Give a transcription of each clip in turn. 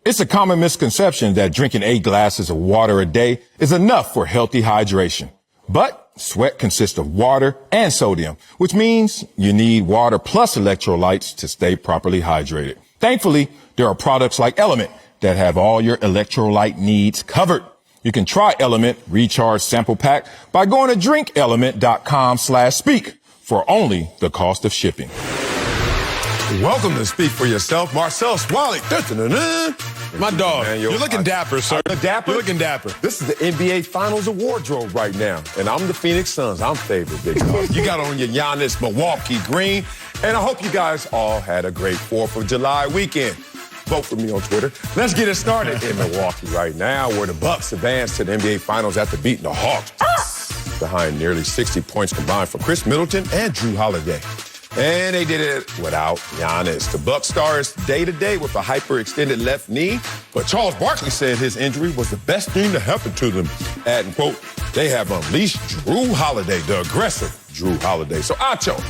It's a common misconception that drinking 8 glasses of water a day is enough for healthy hydration. But sweat consists of water and sodium, which means you need water plus electrolytes to stay properly hydrated. Thankfully, there are products like Element that have all your electrolyte needs covered. You can try Element Recharge Sample Pack by going to drinkelement.com/speak for only the cost of shipping. Welcome to Speak for Yourself, Marcel Swally. My dog, Man, you're looking dapper, sir. Dapper? You're looking dapper. This is the NBA Finals of wardrobe right now, and I'm the Phoenix Suns. I'm favored, big dog. You got on your Giannis Milwaukee green, and I hope you guys all had a great 4th of July weekend. Vote for me on Twitter. Let's get it started in Milwaukee right now, where the Bucks advanced to the NBA Finals after beating the Hawks behind nearly 60 points combined for Chris Middleton and Drew Holiday. And they did it without Giannis. The Bucks stars day-to-day with a hyperextended left knee, but Charles Barkley said his injury was the best thing to happen to them, adding, quote, they have unleashed Drew Holiday, the aggressive Drew Holiday. So, Acho,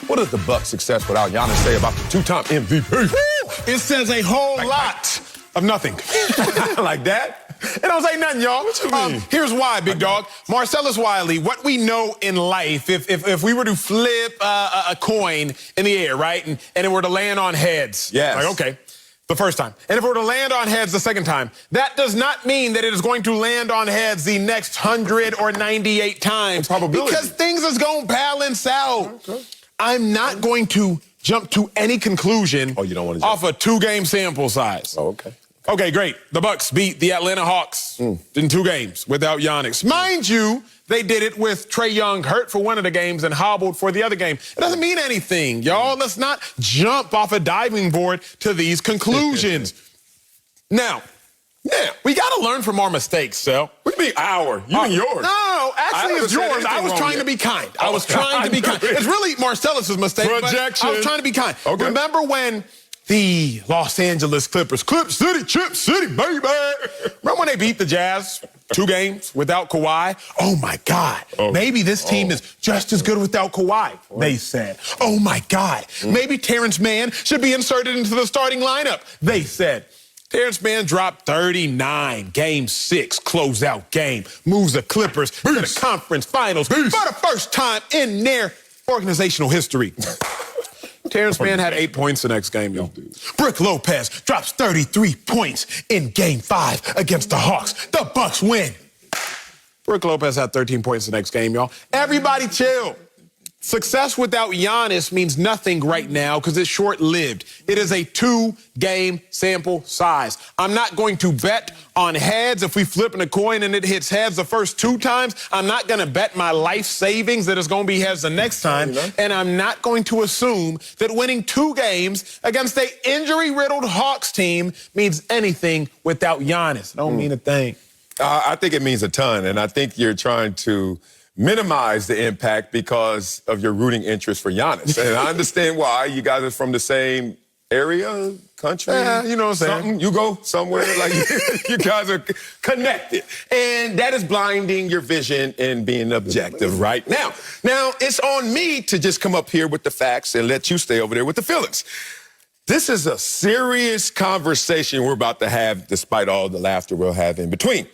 what does the Bucks' success without Giannis say about the 2-time MVP? It says a whole lot of nothing. Like that? It don't say nothing, y'all. What you mean? Here's why, big dog. Marcellus Wiley, what we know in life, if we were to flip a coin in the air, right, and it were to land on heads. Yes. Like, okay, the first time. And if it were to land on heads the second time, that does not mean that it is going to land on heads the next 100 or 98 times. Probability. Because things is going to balance out. Okay. I'm not going to jump to any conclusion you don't want to off a 2-game sample size. Oh, okay. Okay, great. The Bucks beat the Atlanta Hawks in 2 games without Giannis. Mind you, they did it with Trae Young hurt for one of the games and hobbled for the other game. It doesn't mean anything, y'all. Let's not jump off a diving board to these conclusions. Now, we got to learn from our mistakes, Sel. What do you mean our? You mean yours? No, actually it's yours. I was trying to be kind. I was trying to be kind. It's really Marcellus's mistake, Projection. but I was trying to be kind. Okay. Remember when the Los Angeles Clippers, Clip City, Chip City, baby. Remember when they beat the Jazz 2 games without Kawhi? Oh, my God. Maybe this team is just as good without Kawhi, they said. Oh, my God. Maybe Terrence Mann should be inserted into the starting lineup, they said. Terrence Mann dropped 39, Game 6, closeout game, moves the Clippers to the conference finals for the first time in their organizational history. Terrence Mann had 8 points the next game, y'all. Brook Lopez drops 33 points in Game 5 against the Hawks. The Bucks win. Brook Lopez had 13 points the next game, y'all. Everybody chill. Success without Giannis means nothing right now because it's short-lived. It is a 2-game sample size. I'm not going to bet on heads. If we flip a coin and it hits heads the first 2 times, I'm not going to bet my life savings that it's going to be heads the next time. And I'm not going to assume that winning 2 games against an injury-riddled Hawks team means anything without Giannis. It don't mean a thing. I think it means a ton, and I think you're trying to minimize the impact because of your rooting interest for Giannis. And I understand why. You guys are from the same area, country. Yeah, you know what I'm saying. You go somewhere, like you guys are connected. And that is blinding your vision and being objective right now. Now, it's on me to just come up here with the facts and let you stay over there with the feelings. This is a serious conversation we're about to have, despite all the laughter we'll have in between.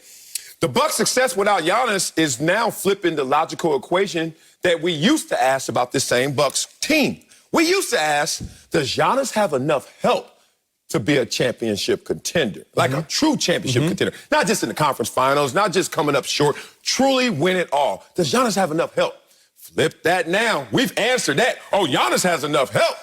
The Bucks' success without Giannis is now flipping the logical equation that we used to ask about this same Bucks team. We used to ask, does Giannis have enough help to be a championship contender? Like a true championship contender. Not just in the conference finals, not just coming up short, truly win it all. Does Giannis have enough help? Flip that now. We've answered that. Oh, Giannis has enough help.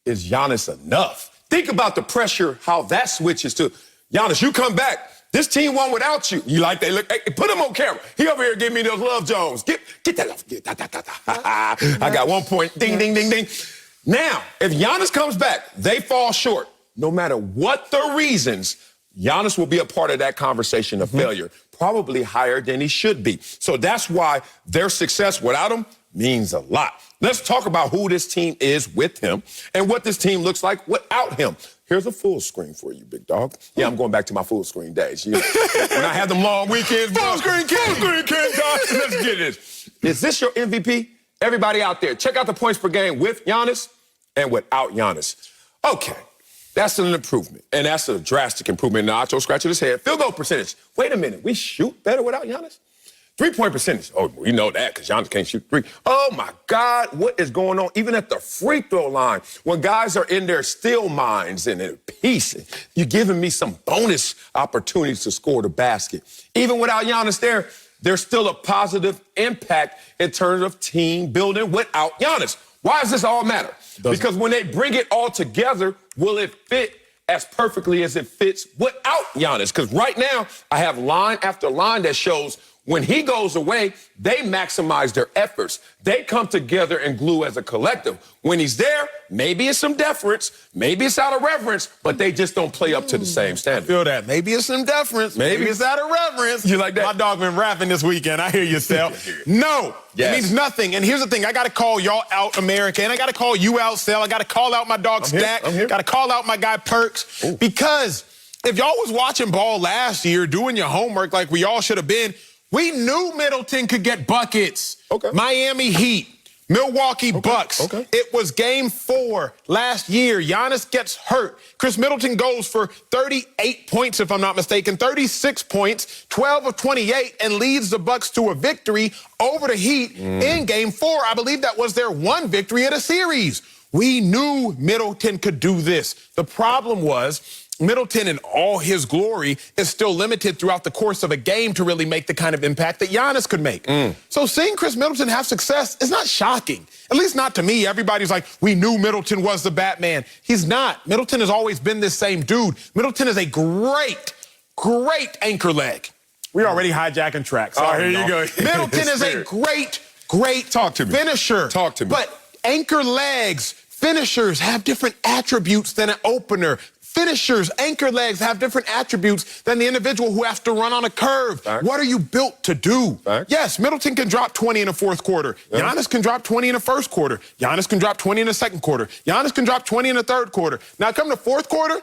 Is Giannis enough? Think about the pressure, how that switches to, Giannis, you come back. This team won without you. You like that? Look, hey, put him on camera. He over here giving me those love Jones. Get that love. I got 1 point. Ding, ding, ding, ding. Now, if Giannis comes back, they fall short. No matter what the reasons, Giannis will be a part of that conversation of failure, probably higher than he should be. So that's why their success without him means a lot. Let's talk about who this team is with him and what this team looks like without him. Here's a full screen for you, big dog. Yeah, I'm going back to my full screen days. You know, when I had them long weekends. Full screen kids, dog. Let's get this. Is this your MVP? Everybody out there, check out the points per game with Giannis and without Giannis. Okay. That's an improvement, and that's a drastic improvement. Nacho scratching his head. Field goal percentage. Wait a minute, we shoot better without Giannis? 3-point percentage. Oh, we know that because Giannis can't shoot three. Oh, my God, what is going on? Even at the free throw line, when guys are in their still minds and in peace, you're giving me some bonus opportunities to score the basket. Even without Giannis there, there's still a positive impact in terms of team building without Giannis. Why does this all matter? Because when they bring it all together, will it fit as perfectly as it fits without Giannis? Because right now, I have line after line that shows when he goes away, they maximize their efforts. They come together and glue as a collective. When he's there, maybe it's some deference, maybe it's out of reverence, but they just don't play up to the same standard. I feel that. Maybe it's some deference. Maybe it's out of reverence. You like that? My dog been rapping this weekend. I hear you, Sel. No, yes. It means nothing. And here's the thing. I got to call y'all out, America, and I got to call you out, Sel. I got to call out my dog, Stack. Got to call out my guy, Perks. Ooh. Because if y'all was watching ball last year, doing your homework like we all should have been, we knew Middleton could get buckets. Okay. Miami Heat, Milwaukee Bucks. Okay. It was game 4 last year. Giannis gets hurt. Chris Middleton goes for 38 points, if I'm not mistaken, 36 points, 12 of 28, and leads the Bucks to a victory over the Heat in game 4. I believe that was their one victory of the series. We knew Middleton could do this. The problem was Middleton in all his glory is still limited throughout the course of a game to really make the kind of impact that Giannis could make. So seeing Chris Middleton have success is not shocking, at least not to me. Everybody's like, we knew Middleton was the Batman. He's not. Middleton has always been this same dude. Middleton is a great anchor leg. We're already hijacking tracks. Oh, here you go. Middleton is a great Talk to me. finisher. Talk to me. But anchor legs, finishers have different attributes than an opener. Finishers, anchor legs have different attributes than the individual who has to run on a curve. Facts. What are you built to do? Facts. Yes, Middleton can drop 20 in the fourth quarter. Yeah. Giannis can drop 20 in the first quarter. Giannis can drop 20 in the second quarter. Giannis can drop 20 in the third quarter. Now, come to fourth quarter,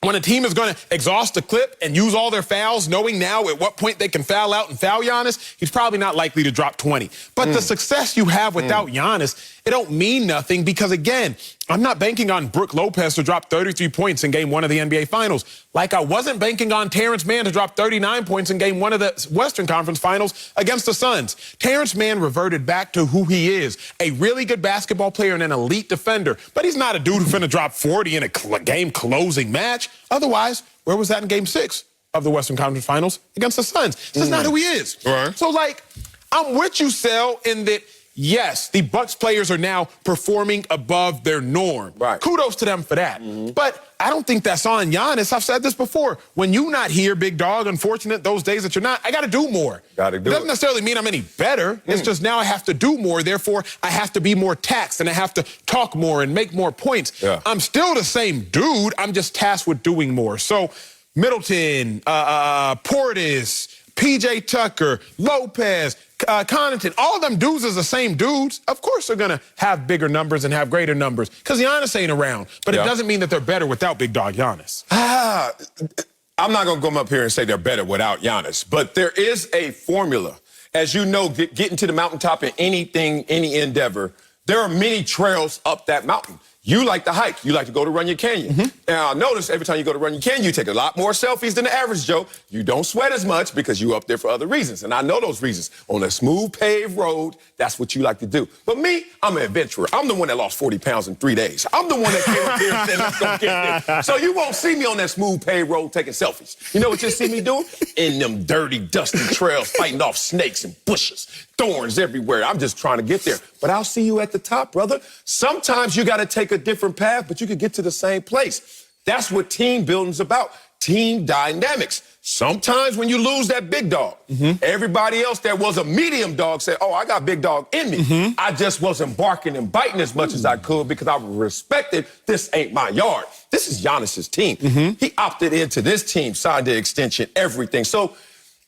when a team is going to exhaust the clip and use all their fouls, knowing now at what point they can foul out and foul Giannis, he's probably not likely to drop 20. But the success you have without Giannis, it don't mean nothing because, again, I'm not banking on Brook Lopez to drop 33 points in game 1 of the NBA Finals, like I wasn't banking on Terrence Mann to drop 39 points in game 1 of the Western Conference Finals against the Suns. Terrence Mann reverted back to who he is, a really good basketball player and an elite defender, but he's not a dude who's finna drop 40 in a game-closing match. Otherwise, where was that in game 6 of the Western Conference Finals against the Suns? That's not who he is. Right. So, like, I'm with you, Sel, in that, yes, the Bucks players are now performing above their norm. Right. Kudos to them for that. But I don't think that's on Giannis. I've said this before. When you're not here, big dog, unfortunate those days that you're not, I got to do more. It doesn't necessarily mean I'm any better. It's just now I have to do more. Therefore, I have to be more taxed and I have to talk more and make more points. Yeah. I'm still the same dude. I'm just tasked with doing more. So Middleton, Portis, P.J. Tucker, Lopez, Connaughton, all of them dudes is the same dudes. Of course they're going to have bigger numbers and have greater numbers because Giannis ain't around. But it doesn't mean that they're better without big dog Giannis. I'm not going to come up here and say they're better without Giannis, but there is a formula. As you know, getting to the mountaintop in anything, any endeavor, there are many trails up that mountain. You like to hike. You like to go to run your canyon. Now, notice every time you go to run your canyon, you take a lot more selfies than the average Joe. You don't sweat as much because you're up there for other reasons. And I know those reasons. On a smooth paved road, that's what you like to do. But me, I'm an adventurer. I'm the one that lost 40 pounds in 3 days. I'm the one that came up here and said, let's go get this. So you won't see me on that smooth paved road taking selfies. You know what you'll see me doing? In them dirty, dusty trails, fighting off snakes and bushes, thorns everywhere. I'm just trying to get there. But I'll see you at the top, brother. Sometimes you got to take a different path, but you could get to the same place. That's what team building's about. Team dynamics. Sometimes when you lose that big dog, everybody else that was a medium dog said, oh, I got big dog in me. I just wasn't barking and biting as much as I could because I respected this ain't my yard. This is Giannis's team. He opted into this team, signed the extension, everything. So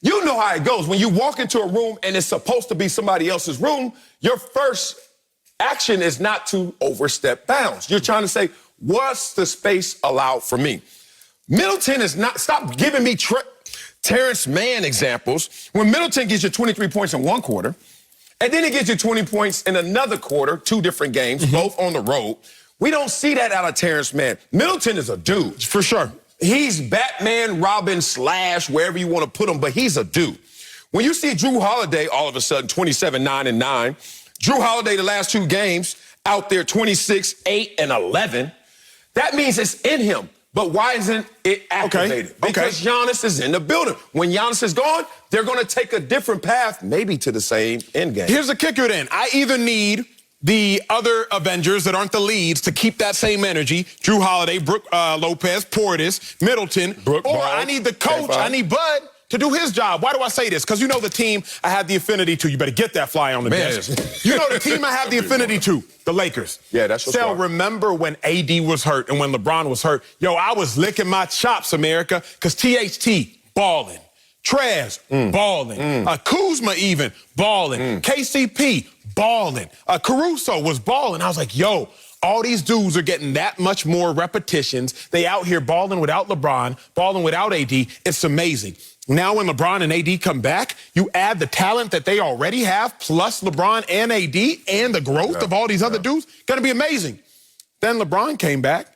you know how it goes. When you walk into a room and it's supposed to be somebody else's room, your first action is not to overstep bounds. You're trying to say, what's the space allowed for me? Middleton is not, stop giving me Terrence Mann examples. When Middleton gives you 23 points in one quarter, and then he gives you 20 points in another quarter, 2 different games, both on the road. We don't see that out of Terrence Mann. Middleton is a dude. For sure. He's Batman, Robin, Slash, wherever you want to put him, but he's a dude. When you see Drew Holiday all of a sudden 27, 9, and 9, Drew Holiday the last 2 games out there 26, 8, and 11, that means it's in him. But why isn't it activated? Okay. Because Giannis is in the building. When Giannis is gone, they're going to take a different path, maybe to the same end game. Here's the kicker then. I either need the other Avengers that aren't the leads to keep that same energy, Drew Holiday, Brook Lopez, Portis, Middleton, or I need the coach, I need Bud to do his job. Why do I say this? Because you know the team I have the affinity to. You better get that fly on the desk. You know the team I have the affinity to, the Lakers. Yeah, that's what's Sal, remember when AD was hurt and when LeBron was hurt? Yo, I was licking my chops, America, because THT, balling. Trez, balling. Kuzma even, balling. KCP, balling. Caruso was balling. I was like, yo, all these dudes are getting that much more repetitions. They out here balling without LeBron, balling without AD. It's amazing. Now when LeBron and AD come back, you add the talent that they already have, plus LeBron and AD, and the growth of all these other dudes, gonna be amazing. Then LeBron came back,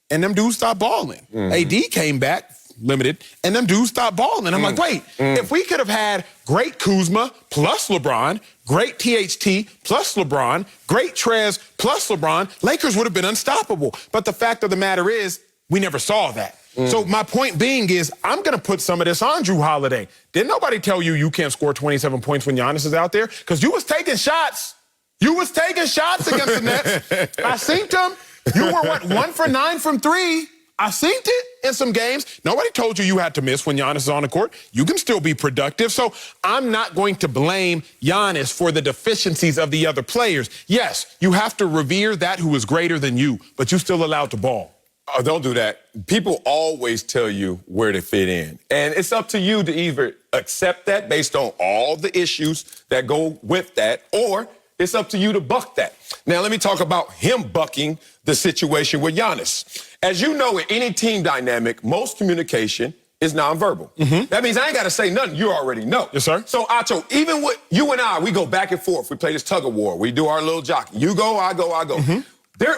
and them dudes stopped balling. AD came back, limited, and them dudes stopped balling. I'm like, wait, if we could have had great Kuzma plus LeBron, great THT plus LeBron, great Trez plus LeBron, Lakers would have been unstoppable. But the fact of the matter is, we never saw that. So my point being is, I'm going to put some of this on Drew Holiday. Didn't nobody tell you you can't score 27 points when Giannis is out there? Because you was taking shots. You was taking shots against the Nets. I seen them. You were, what, 1 for 9 from 3? I seen it in some games. Nobody told you you had to miss when Giannis is on the court. You can still be productive. So I'm not going to blame Giannis for the deficiencies of the other players. Yes, you have to revere that who is greater than you, but you're still allowed to ball. Oh, don't do that. People always tell you where to fit in. And it's up to you to either accept that based on all the issues that go with that, or it's up to you to buck that. Now, let me talk about him bucking the situation with Giannis. As you know, in any team dynamic, most communication is nonverbal. That means I ain't got to say nothing. You already know. Yes, sir. So, Acho, even with you and I, we go back and forth. We play this tug of war. We do our little jockey. You go, I go, I go.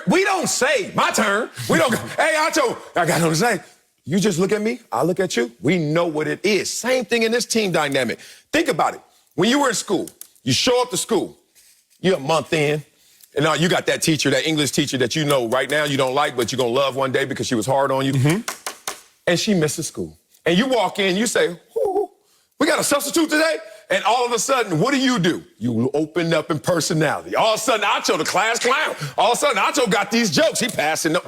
We don't say, my turn. We don't go, hey, Acho, I got nothing to say. You just look at me, I look at you. We know what it is. Same thing in this team dynamic. Think about it. When you were in school, you show up to school, you're a month in, and now you got that teacher, that English teacher that you know right now you don't like, but you're going to love one day because she was hard on you. And she misses school. And you walk in, you say, we got a substitute today? And all of a sudden, what do? You open up in personality. All of a sudden, Acho, the class clown. All of a sudden, Acho got these jokes. He passing them.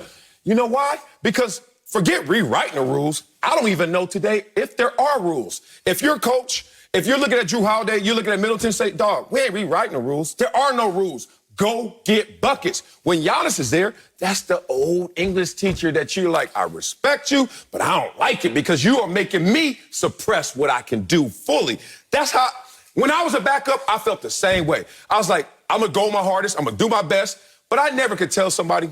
You know why? Because forget rewriting the rules. I don't even know today if there are rules. If you're a coach, if you're looking at Drew Holiday, you're looking at Middleton, say, dog, we ain't rewriting the rules. There are no rules. Go get buckets. When Giannis is there, that's the old English teacher that you're like, I respect you, but I don't like it because you are making me suppress what I can do fully. That's how, when I was a backup, I felt the same way. I was like, I'm going to go my hardest, I'm going to do my best, but I never could tell somebody,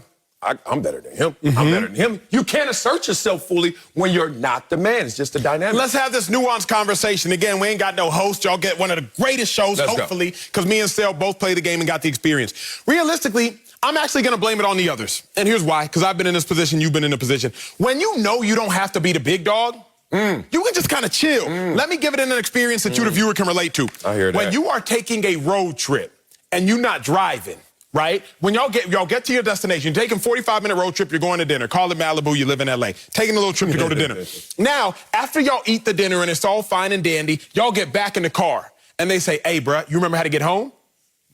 I'm better than him. I'm better than him. You can't assert yourself fully when you're not the man. It's just a dynamic. Let's have this nuanced conversation. Again, we ain't got no host. Y'all get one of the greatest shows, hopefully, because me and Sel both played the game and got the experience. Realistically, I'm actually going to blame it on the others. And here's why, because I've been in this position, you've been in a position. When you know you don't have to be the big dog, you can just kind of chill. Let me give it an experience that you, the viewer, can relate to. I hear that. When you are taking a road trip and you're not driving, right? When y'all get to your destination, you're taking a 45-minute road trip, you're going to dinner. Call it Malibu, you live in LA. Taking a little trip to go to dinner. Now, after y'all eat the dinner and it's all fine and dandy, y'all get back in the car and they say, hey, bruh, you remember how to get home?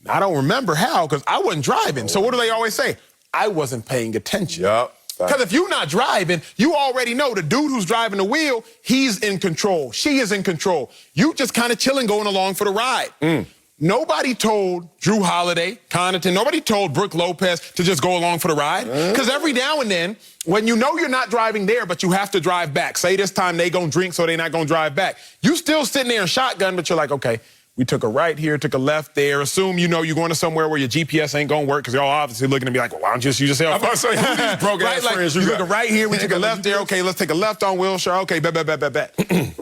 I don't remember how because I wasn't driving. So what do they always say? I wasn't paying attention. Because if you're not driving, you already know the dude who's driving the wheel, he's in control. She is in control. You just kind of chilling, going along for the ride. Nobody told Drew Holiday, Connaughton, nobody told Brook Lopez to just go along for the ride. Because every now and then, when you know you're not driving there, but you have to drive back, say this time they gonna drink so they not gonna drive back, you still sitting there in shotgun, but you're like, okay, we took a right here, took a left there. Assume you know you're going to somewhere where your GPS ain't gonna work because y'all obviously looking to be like, well, why don't you just use yourself? I'm about to say, who these broke ass right, like, friends you you took got? a right here, we took a left there. Okay, let's take a left on Wilshire. Okay, bet.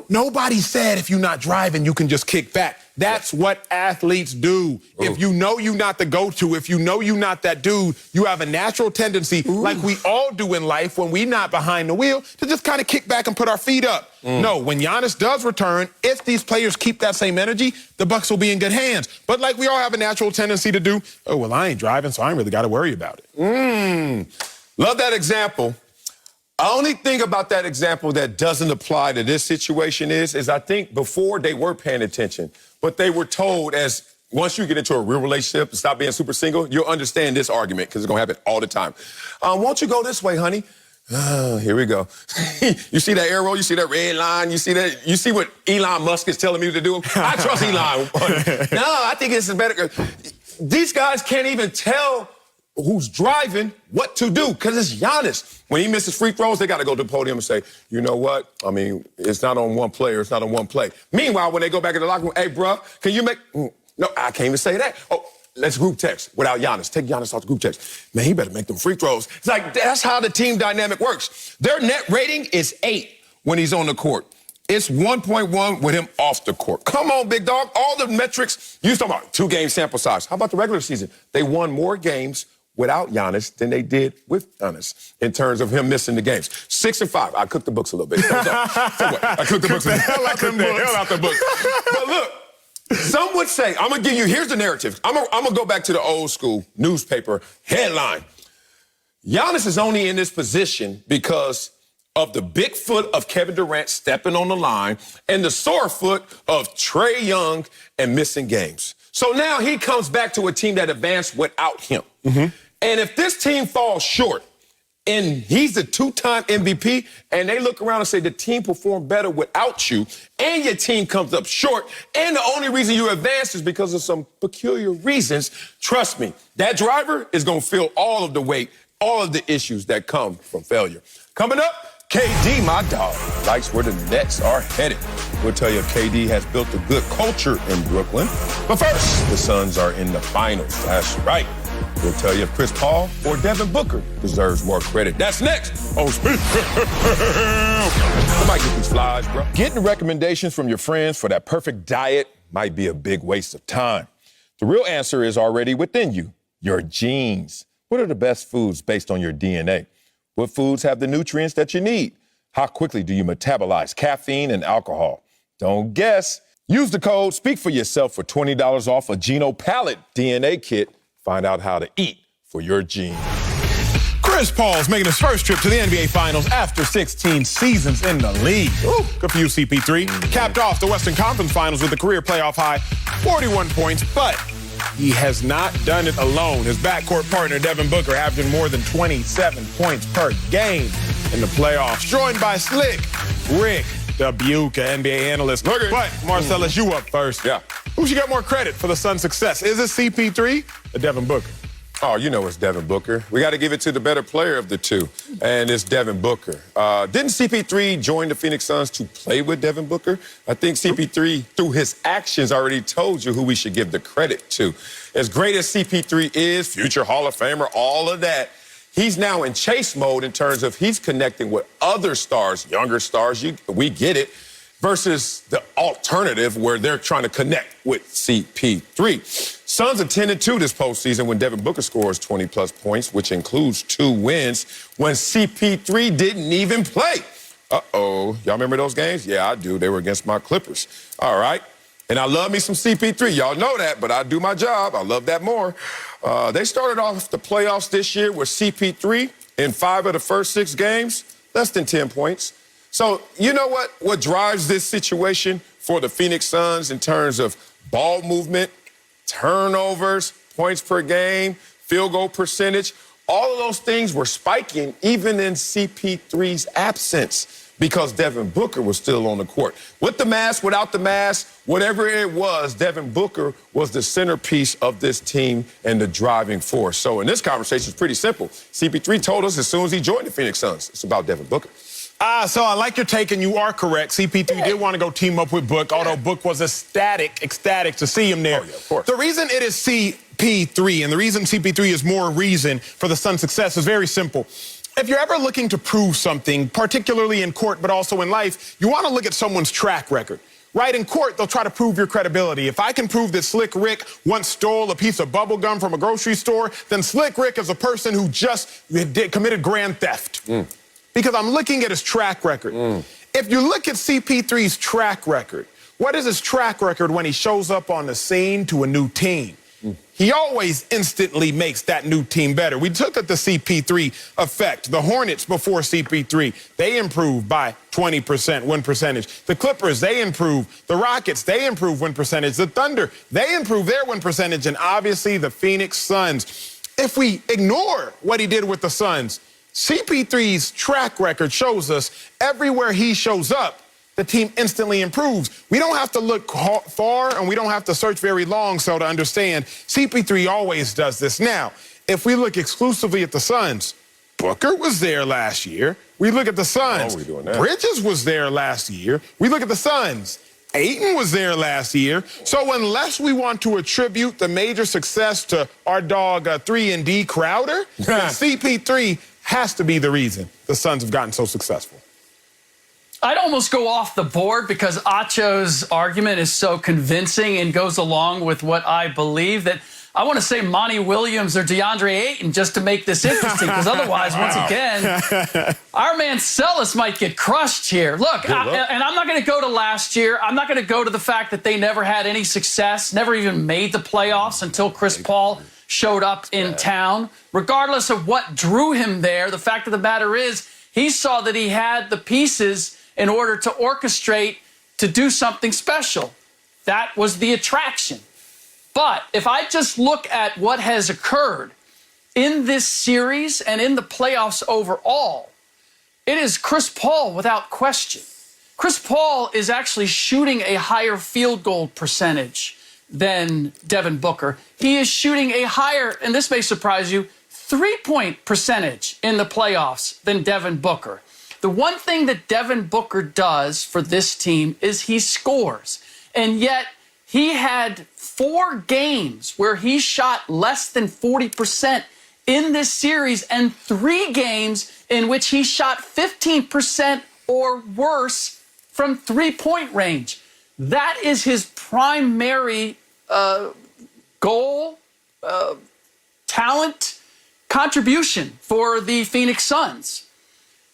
Nobody said if you're not driving, you can just kick back. That's what athletes do. If you know you're not the go-to, if you know you're not that dude, you have a natural tendency, like we all do in life when we're not behind the wheel, to just kind of kick back and put our feet up. No, when Giannis does return, if these players keep that same energy, the Bucks will be in good hands. But like we all have a natural tendency to do, oh, well, I ain't driving, so I ain't really got to worry about it. Love that example. The only thing about that example that doesn't apply to this situation is I think before they were paying attention, but they were told as once you get into a real relationship and stop being super single, you'll understand this argument because it's going to happen all the time. Won't you go this way, honey? Here we go. You see that arrow? You see that red line? You see that? You see what Elon Musk is telling me to do? I trust Elon. No, I think this is better. These guys can't even tell who's driving what to do because it's Giannis. When he misses free throws, they got to go to the podium and say, you know what? I mean, it's not on one player. It's not on one play. Meanwhile, when they go back in the locker room, hey, bro, can you make... No, I can't even say that. Oh, let's group text without Giannis. Take Giannis off the group text. Man, he better make them free throws. It's like, that's how the team dynamic works. Their net rating is 8 when he's on the court. It's 1.1 with him off the court. Come on, big dog. All the metrics, you talking about 2-game sample size. How about the regular season? They won more games without Giannis than they did with Giannis in terms of him missing the games. 6 and 5. I cooked the books a little bit. So what? I cooked the books. I cooked the hell out the books. But look, some would say, I'm going to give you, here's the narrative. I'm going to go back to the old school newspaper headline. Giannis is only in this position because of the big foot of Kevin Durant stepping on the line and the sore foot of Trae Young and missing games. So now he comes back to a team that advanced without him. And if this team falls short, and he's the 2-time MVP, and they look around and say the team performed better without you, and your team comes up short, and the only reason you advance is because of some peculiar reasons, trust me, that driver is going to feel all of the weight, all of the issues that come from failure. Coming up, KD, my dog, likes where the Nets are headed. We'll tell you if KD has built a good culture in Brooklyn. But first, the Suns are in the finals. That's right. We'll tell you if Chris Paul or Devin Booker deserves more credit. That's next. Oh, speak. I might get these flies, bro. Getting recommendations from your friends for that perfect diet might be a big waste of time. The real answer is already within you, your genes. What are the best foods based on your DNA? What foods have the nutrients that you need? How quickly do you metabolize caffeine and alcohol? Don't guess. Use the code Speak for Yourself for $20 off a Geno Palette DNA kit. Find out how to eat for your genes. Chris Paul's making his first trip to the NBA Finals after 16 seasons in the league. Ooh, good for you, CP3. Capped off the Western Conference Finals with a career playoff high, 41 points, but he has not done it alone. His backcourt partner, Devin Booker, averaging more than 27 points per game in the playoffs. Joined by Slick Rick Dubuque, NBA analyst. But, Marcellus, you up first. Yeah. Who should get more credit for the Suns' success? Is it CP3 or Devin Booker? Oh, you know it's Devin Booker. We got to give it to the better player of the two, and it's Devin Booker. Didn't CP3 join the Phoenix Suns to play with Devin Booker? I think CP3, through his actions, already told you who we should give the credit to. As great as CP3 is, future Hall of Famer, all of that, he's now in chase mode in terms of he's connecting with other stars, younger stars, we get it, versus the alternative where they're trying to connect with CP3. Suns are 10-2 this postseason when Devin Booker scores 20-plus points, which includes 2 wins when CP3 didn't even play. Uh-oh. Y'all remember those games? Yeah, I do. They were against my Clippers. All right. And I love me some CP3. Y'all know that, but I do my job. I love that more. They started off the playoffs this year with CP3 in 5 of the first 6 games, less than 10 points. So you know what drives this situation for the Phoenix Suns in terms of ball movement, turnovers, points per game, field goal percentage? All of those things were spiking even in CP3's absence because Devin Booker was still on the court. With the mask, without the mask, whatever it was, Devin Booker was the centerpiece of this team and the driving force. So in this conversation, it's pretty simple. CP3 told us as soon as he joined the Phoenix Suns, it's about Devin Booker. So I like your take, and you are correct. CP3 did want to go team up with Book, although Book was ecstatic to see him there. Oh, yeah, of course. The reason it is CP3 and the reason CP3 is more reason for the Suns' success is very simple. if you're ever looking to prove something, particularly in court, but also in life, you want to look at someone's track record. Right, in court, they'll try to prove your credibility. If I can prove that Slick Rick once stole a piece of bubble gum from a grocery store, then Slick Rick is a person who just committed grand theft. Because I'm looking at his track record. If you look at CP3's track record, what is his track record when he shows up on the scene to a new team? He always instantly makes that new team better. We took at the CP3 effect. The Hornets before CP3, they improved by 20% win percentage. The Clippers, they improved. The Rockets, they improved win percentage. The Thunder, they improved their win percentage. And obviously the Phoenix Suns. If we ignore what he did with the Suns, CP3's track record shows us everywhere he shows up, the team instantly improves. We don't have to look far, and we don't have to search very long to understand CP3 always does this. Now, if we look exclusively at the Suns, Booker was there last year. We look at the Suns. Bridges was there last year. We look at the Suns. Ayton was there last year. So unless we want to attribute the major success to our dog 3&D Crowder, then CP3 has to be the reason the Suns have gotten so successful. I'd almost go off the board because Acho's argument is so convincing and goes along with what I believe that I want to say Monty Williams or DeAndre Ayton just to make this interesting, because otherwise, once again, our man Sellis might get crushed here. Look, and I'm not going to go to last year. I'm not going to go to the fact that they never had any success, never even made the playoffs until Chris Paul showed up in town. Regardless of what drew him there, the fact of the matter is he saw that he had the pieces in order to orchestrate to do something special. That was the attraction. But if I just look at what has occurred in this series and in the playoffs overall, it is Chris Paul without question. Chris Paul is actually shooting a higher field goal percentage than Devin Booker. He is shooting a higher, and this may surprise you, three-point percentage in the playoffs than Devin Booker. The one thing that Devin Booker does for this team is he scores. And yet he had 4 games where he shot less than 40% in this series and 3 games in which he shot 15% or worse from three-point range. That is his primary goal, talent, contribution for the Phoenix Suns.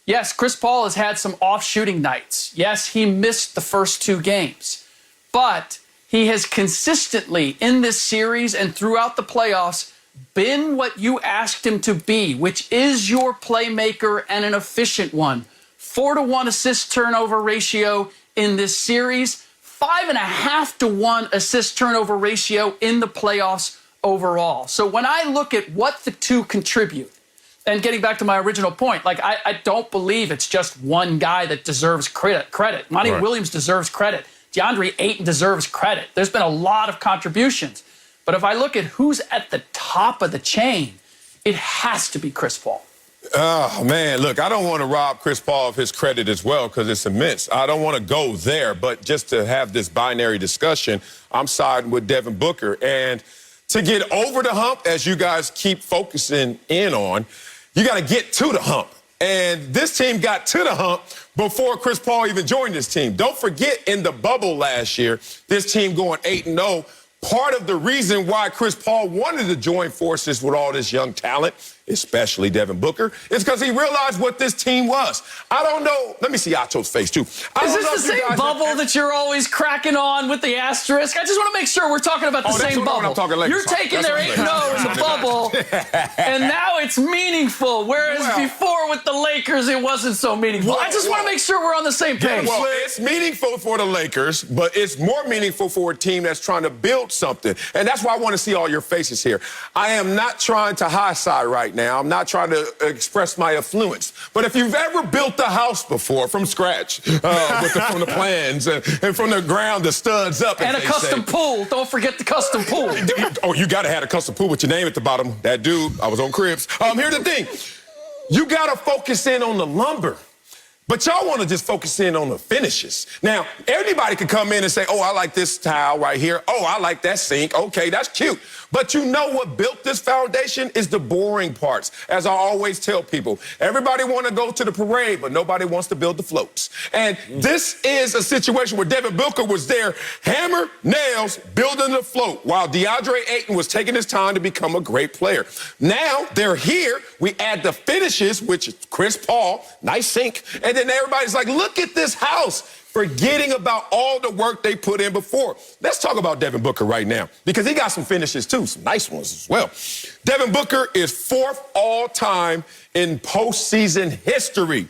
Yes, Chris Paul has had some off-shooting nights. Yes, he missed the first 2 games. But he has consistently, in this series and throughout the playoffs, been what you asked him to be, which is your playmaker and an efficient one. 4-to-1 assist-turnover ratio in this series, 5.5-to-1 assist-turnover ratio in the playoffs overall. So when I look at what the two contribute, and getting back to my original point, like I don't believe it's just one guy that deserves credit. Monty Williams deserves credit. DeAndre Ayton deserves credit. There's been a lot of contributions. But if I look at who's at the top of the chain, it has to be Chris Paul. Oh, man, look, I don't want to rob Chris Paul of his credit as well because it's immense. I don't want to go there, but just to have this binary discussion, I'm siding with Devin Booker. And to get over the hump, as you guys keep focusing in on, you got to get to the hump. And this team got to the hump before Chris Paul even joined this team. Don't forget, in the bubble last year, this team going 8-0, part of the reason why Chris Paul wanted to join forces with all this young talent, especially Devin Booker, is because he realized what this team was. I don't know. Let me see Acho's face, too. Is this the same bubble that you're always cracking on with the asterisk? I just want to make sure we're talking about the same bubble. You're taking their 8-0 in the bubble, and now it's meaningful, whereas before with the Lakers, it wasn't so meaningful. I just want to make sure we're on the same page. Well, it's meaningful for the Lakers, but it's more meaningful for a team that's trying to build something. And that's why I want to see all your faces here. I am not trying to high side right now. I'm not trying to express my affluence. But if you've ever built a house before from scratch, from the plans and from the ground, the studs up. And a custom pool. Don't forget the custom pool. Oh, you got to have a custom pool with your name at the bottom. That dude, I was on Cribs. Here's the thing. You got to focus in on the lumber. But y'all want to just focus in on the finishes. Now, everybody can come in and say, oh, I like this tile right here. Oh, I like that sink. Okay, that's cute. But you know what built this foundation is the boring parts. As I always tell people, everybody want to go to the parade, but nobody wants to build the floats. And this is a situation where Devin Booker was there, hammer, nails, building the float, while DeAndre Ayton was taking his time to become a great player. Now they're here. We add the finishes, which is Chris Paul, nice sink, and then everybody's like, look at this house, forgetting about all the work they put in before. Let's talk about Devin Booker right now, because he got some finishes too, some nice ones as well. Devin Booker is 4th all-time in postseason history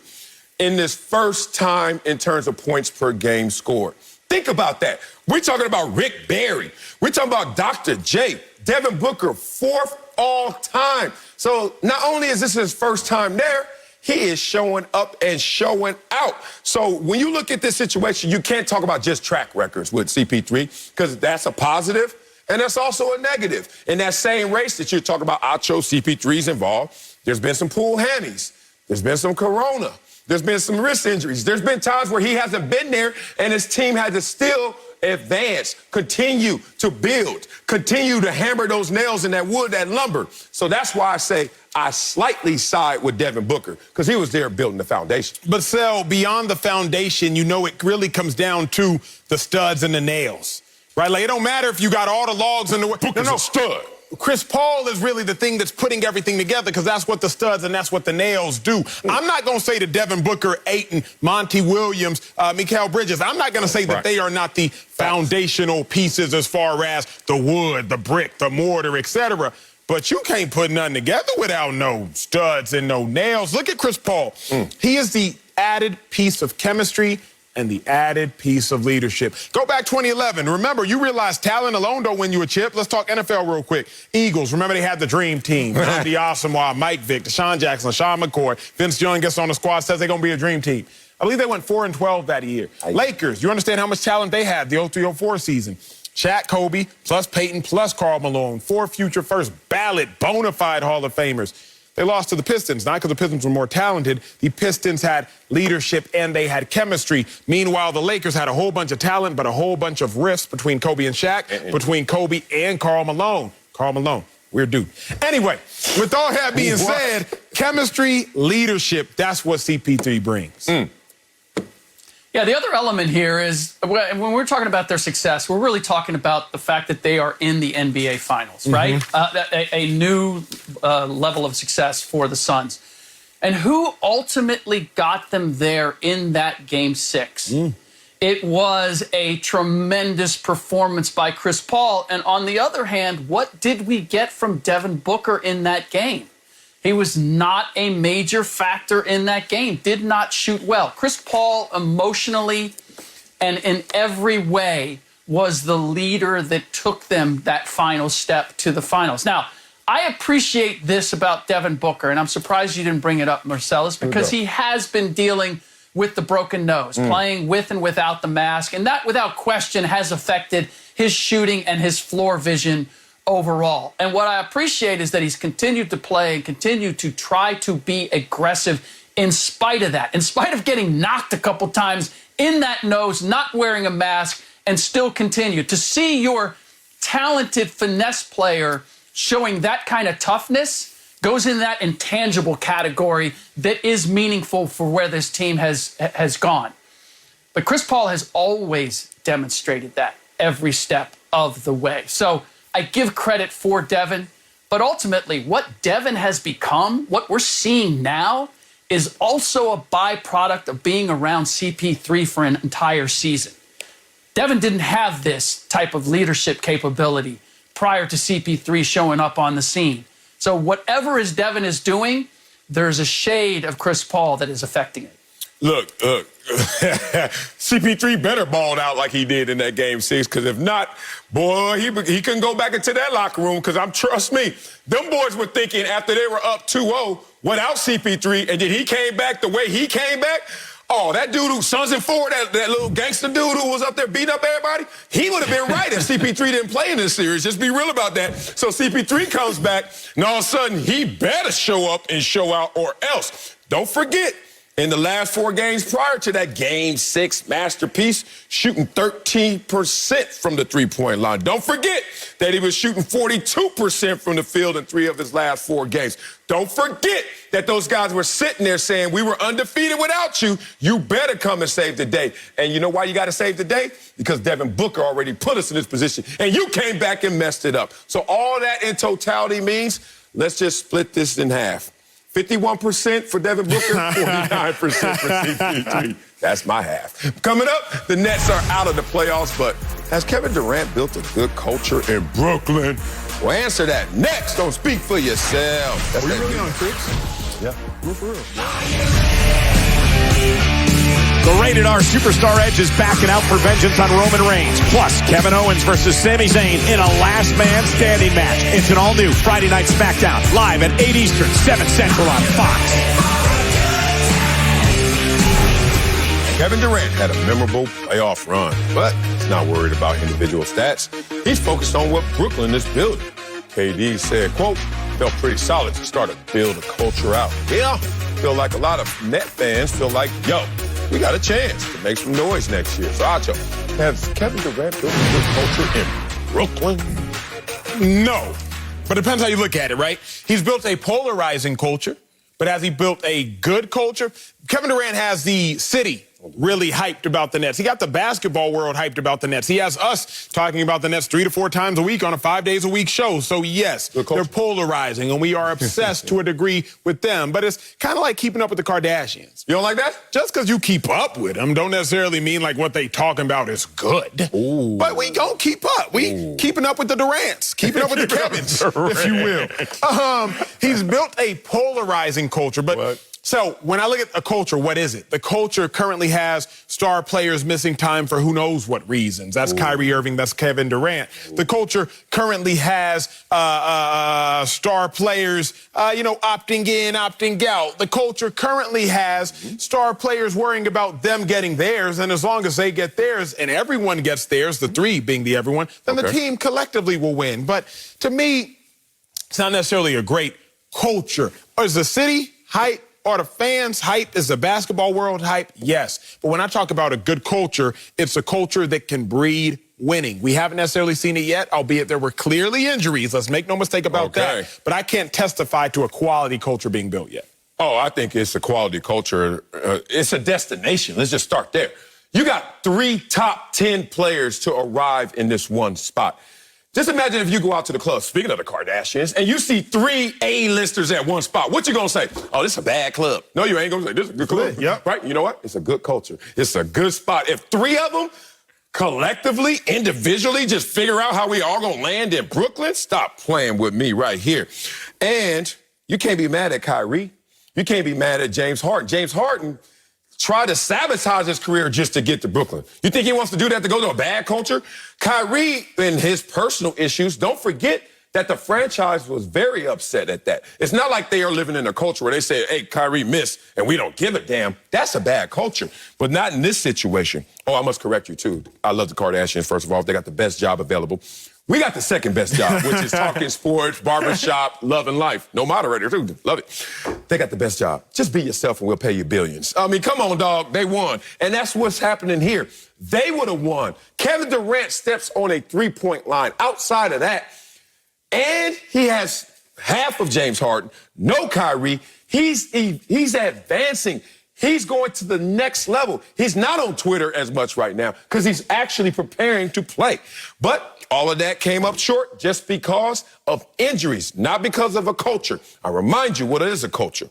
in this first time in terms of points per game scored. Think about that. We're talking about Rick Barry. We're talking about Dr. J. Devin Booker, 4th all-time. So not only is this his first time there, he is showing up and showing out. So when you look at this situation, you can't talk about just track records with CP3, because that's a positive and that's also a negative. In that same race that you're talking about, Acho, CP3's involved, there's been some pool hammies. There's been some corona. There's been some wrist injuries. There's been times where he hasn't been there and his team had to still advance, continue to build, continue to hammer those nails in that wood, that lumber. So that's why I say I slightly side with Devin Booker, because he was there building the foundation. But, Sel, beyond the foundation, you know it really comes down to the studs and the nails, right? Like, it don't matter if you got all the logs in the way. Booker's a stud. Chris Paul is really the thing that's putting everything together, because that's what the studs and that's what the nails do. I'm not going to say that Devin Booker, Ayton, Monty Williams, Mikal Bridges, I'm not going to say that they are not the foundational pieces as far as the wood, the brick, the mortar, etc. But you can't put nothing together without no studs and no nails. Look at Chris Paul. He is the added piece of chemistry and the added piece of leadership. Go back 2011. Remember, you realize talent alone don't win you a chip. Let's talk NFL real quick. Eagles, remember they had the dream team. Andy Asamoah, Mike Vick, Deshaun Jackson, Sean McCoy. Vince Young gets on the squad, says they're going to be a dream team. I believe they went 4-12 that year. Lakers, you understand how much talent they had the 03-04 season. Shaq, Kobe, plus Peyton, plus Karl Malone. 4 future first ballot, bona fide Hall of Famers. They lost to the Pistons, not because the Pistons were more talented. The Pistons had leadership and they had chemistry. Meanwhile, the Lakers had a whole bunch of talent, but a whole bunch of rifts between Kobe and Shaq, between Kobe and Karl Malone. Karl Malone, weird dude. Anyway, with all that being said, chemistry, leadership, that's what CP3 brings. Yeah, the other element here is when we're talking about their success, we're really talking about the fact that they are in the NBA Finals, right? A new level of success for the Suns. And who ultimately got them there in that Game 6? It was a tremendous performance by Chris Paul. And on the other hand, what did we get from Devin Booker in that game? He was not a major factor in that game, did not shoot well. Chris Paul emotionally and in every way was the leader that took them that final step to the finals. Now, I appreciate this about Devin Booker, and I'm surprised you didn't bring it up, Marcellus, because he has been dealing with the broken nose, playing with and without the mask, and that, without question, has affected his shooting and his floor vision overall. And what I appreciate is that he's continued to play and continued to try to be aggressive in spite of that, in spite of getting knocked a couple times in that nose, not wearing a mask, and still continue. To see your talented finesse player showing that kind of toughness goes in that intangible category that is meaningful for where this team has gone. But Chris Paul has always demonstrated that every step of the way. So I give credit for Devin, but ultimately what Devin has become, what we're seeing now, is also a byproduct of being around CP3 for an entire season. Devin didn't have this type of leadership capability prior to CP3 showing up on the scene. So whatever Devin is doing, there's a shade of Chris Paul that is affecting it. Look, CP3 better balled out like he did in that Game 6, because if not, boy, he couldn't go back into that locker room, because trust me, them boys were thinking after they were up 2-0 without CP3, and then he came back the way he came back, oh, that dude who, Sons and Four, that little gangster dude who was up there beating up everybody, he would have been right if CP3 didn't play in this series. Just be real about that. So CP3 comes back, and all of a sudden, he better show up and show out, or else. Don't forget, In the last 4 games prior to that Game 6 masterpiece, shooting 13% from the three-point line. Don't forget that he was shooting 42% from the field in 3 of his last 4 games. Don't forget that those guys were sitting there saying, we were undefeated without you. You better come and save the day. And you know why you got to save the day? Because Devin Booker already put us in this position, and you came back and messed it up. So all that in totality means, let's just split this in half. 51% for Devin Booker, 49% for CP3. That's my half. Coming up, the Nets are out of the playoffs, but has Kevin Durant built a good culture in Brooklyn? We'll answer that next on Speak for Yourself. Were you really on Cribs? Yeah. For real. The Rated R Superstar Edge is backing out for vengeance on Roman Reigns. Plus, Kevin Owens versus Sami Zayn in a last man standing match. It's an all-new Friday Night SmackDown, live at 8 Eastern, 7 Central on Fox. Kevin Durant had a memorable playoff run, but he's not worried about individual stats. He's focused on what Brooklyn is building. KD said, quote, felt pretty solid to start to build a culture out. Yeah, feel like a lot of Net fans feel like, yo, we got a chance to make some noise next year. So, Acho, has Kevin Durant built a good culture in Brooklyn? No, but it depends how you look at it, right? He's built a polarizing culture, but has he built a good culture? Kevin Durant has the city really hyped about the Nets. He got the basketball world hyped about the Nets. He has us talking about the Nets 3 to 4 times a week on a 5 days a week show. So yes, they're polarizing, and we are obsessed to a degree with them. But it's kind of like keeping up with the Kardashians. You don't like that? Just because you keep up with them don't necessarily mean like what they talking about is good. Ooh. But we gonna keep up. We keeping up with the Durants, keeping up with the Kevins, if you will. He's built a polarizing culture, but. What? So when I look at a culture, what is it? The culture currently has star players missing time for who knows what reasons. That's Kyrie Irving. That's Kevin Durant. The culture currently has star players, opting in, opting out. The culture currently has star players worrying about them getting theirs. And as long as they get theirs and everyone gets theirs, the 3 being the everyone, then the team collectively will win. But to me, it's not necessarily a great culture. Is the city hype? Are the fans hype? Is the basketball world hype? Yes. But when I talk about a good culture, it's a culture that can breed winning. We haven't necessarily seen it yet, albeit there were clearly injuries. Let's make no mistake about that. But I can't testify to a quality culture being built yet. Oh, I think it's a quality culture. It's a destination. Let's just start there. You got 3 top 10 players to arrive in this one spot. Just imagine if you go out to the club, speaking of the Kardashians, and you see 3 A-listers at one spot. What you gonna say? Oh, this is a bad club. No, you ain't gonna say, this is a good club. Yeah. Right? You know what? It's a good culture. It's a good spot. If 3 of them collectively, individually, just figure out how we all gonna land in Brooklyn, stop playing with me right here. And you can't be mad at Kyrie. You can't be mad at James Harden. James Harden tried to sabotage his career just to get to Brooklyn. You think he wants to do that to go to a bad culture? Kyrie and his personal issues, don't forget that the franchise was very upset at that. It's not like they are living in a culture where they say, hey, Kyrie missed and we don't give a damn. That's a bad culture, but not in this situation. Oh, I must correct you too. I love the Kardashians, first of all. They got the best job available. We got the second best job, which is talking sports, barbershop, love and life. No moderator, too. Love it. They got the best job. Just be yourself and we'll pay you billions. I mean, come on, dog. They won. And that's what's happening here. They would have won. Kevin Durant steps on a 3-point line. Outside of that, and he has half of James Harden, no Kyrie. He's advancing. He's going to the next level. He's not on Twitter as much right now because he's actually preparing to play. But all of that came up short just because of injuries, not because of a culture. I remind you what is a culture.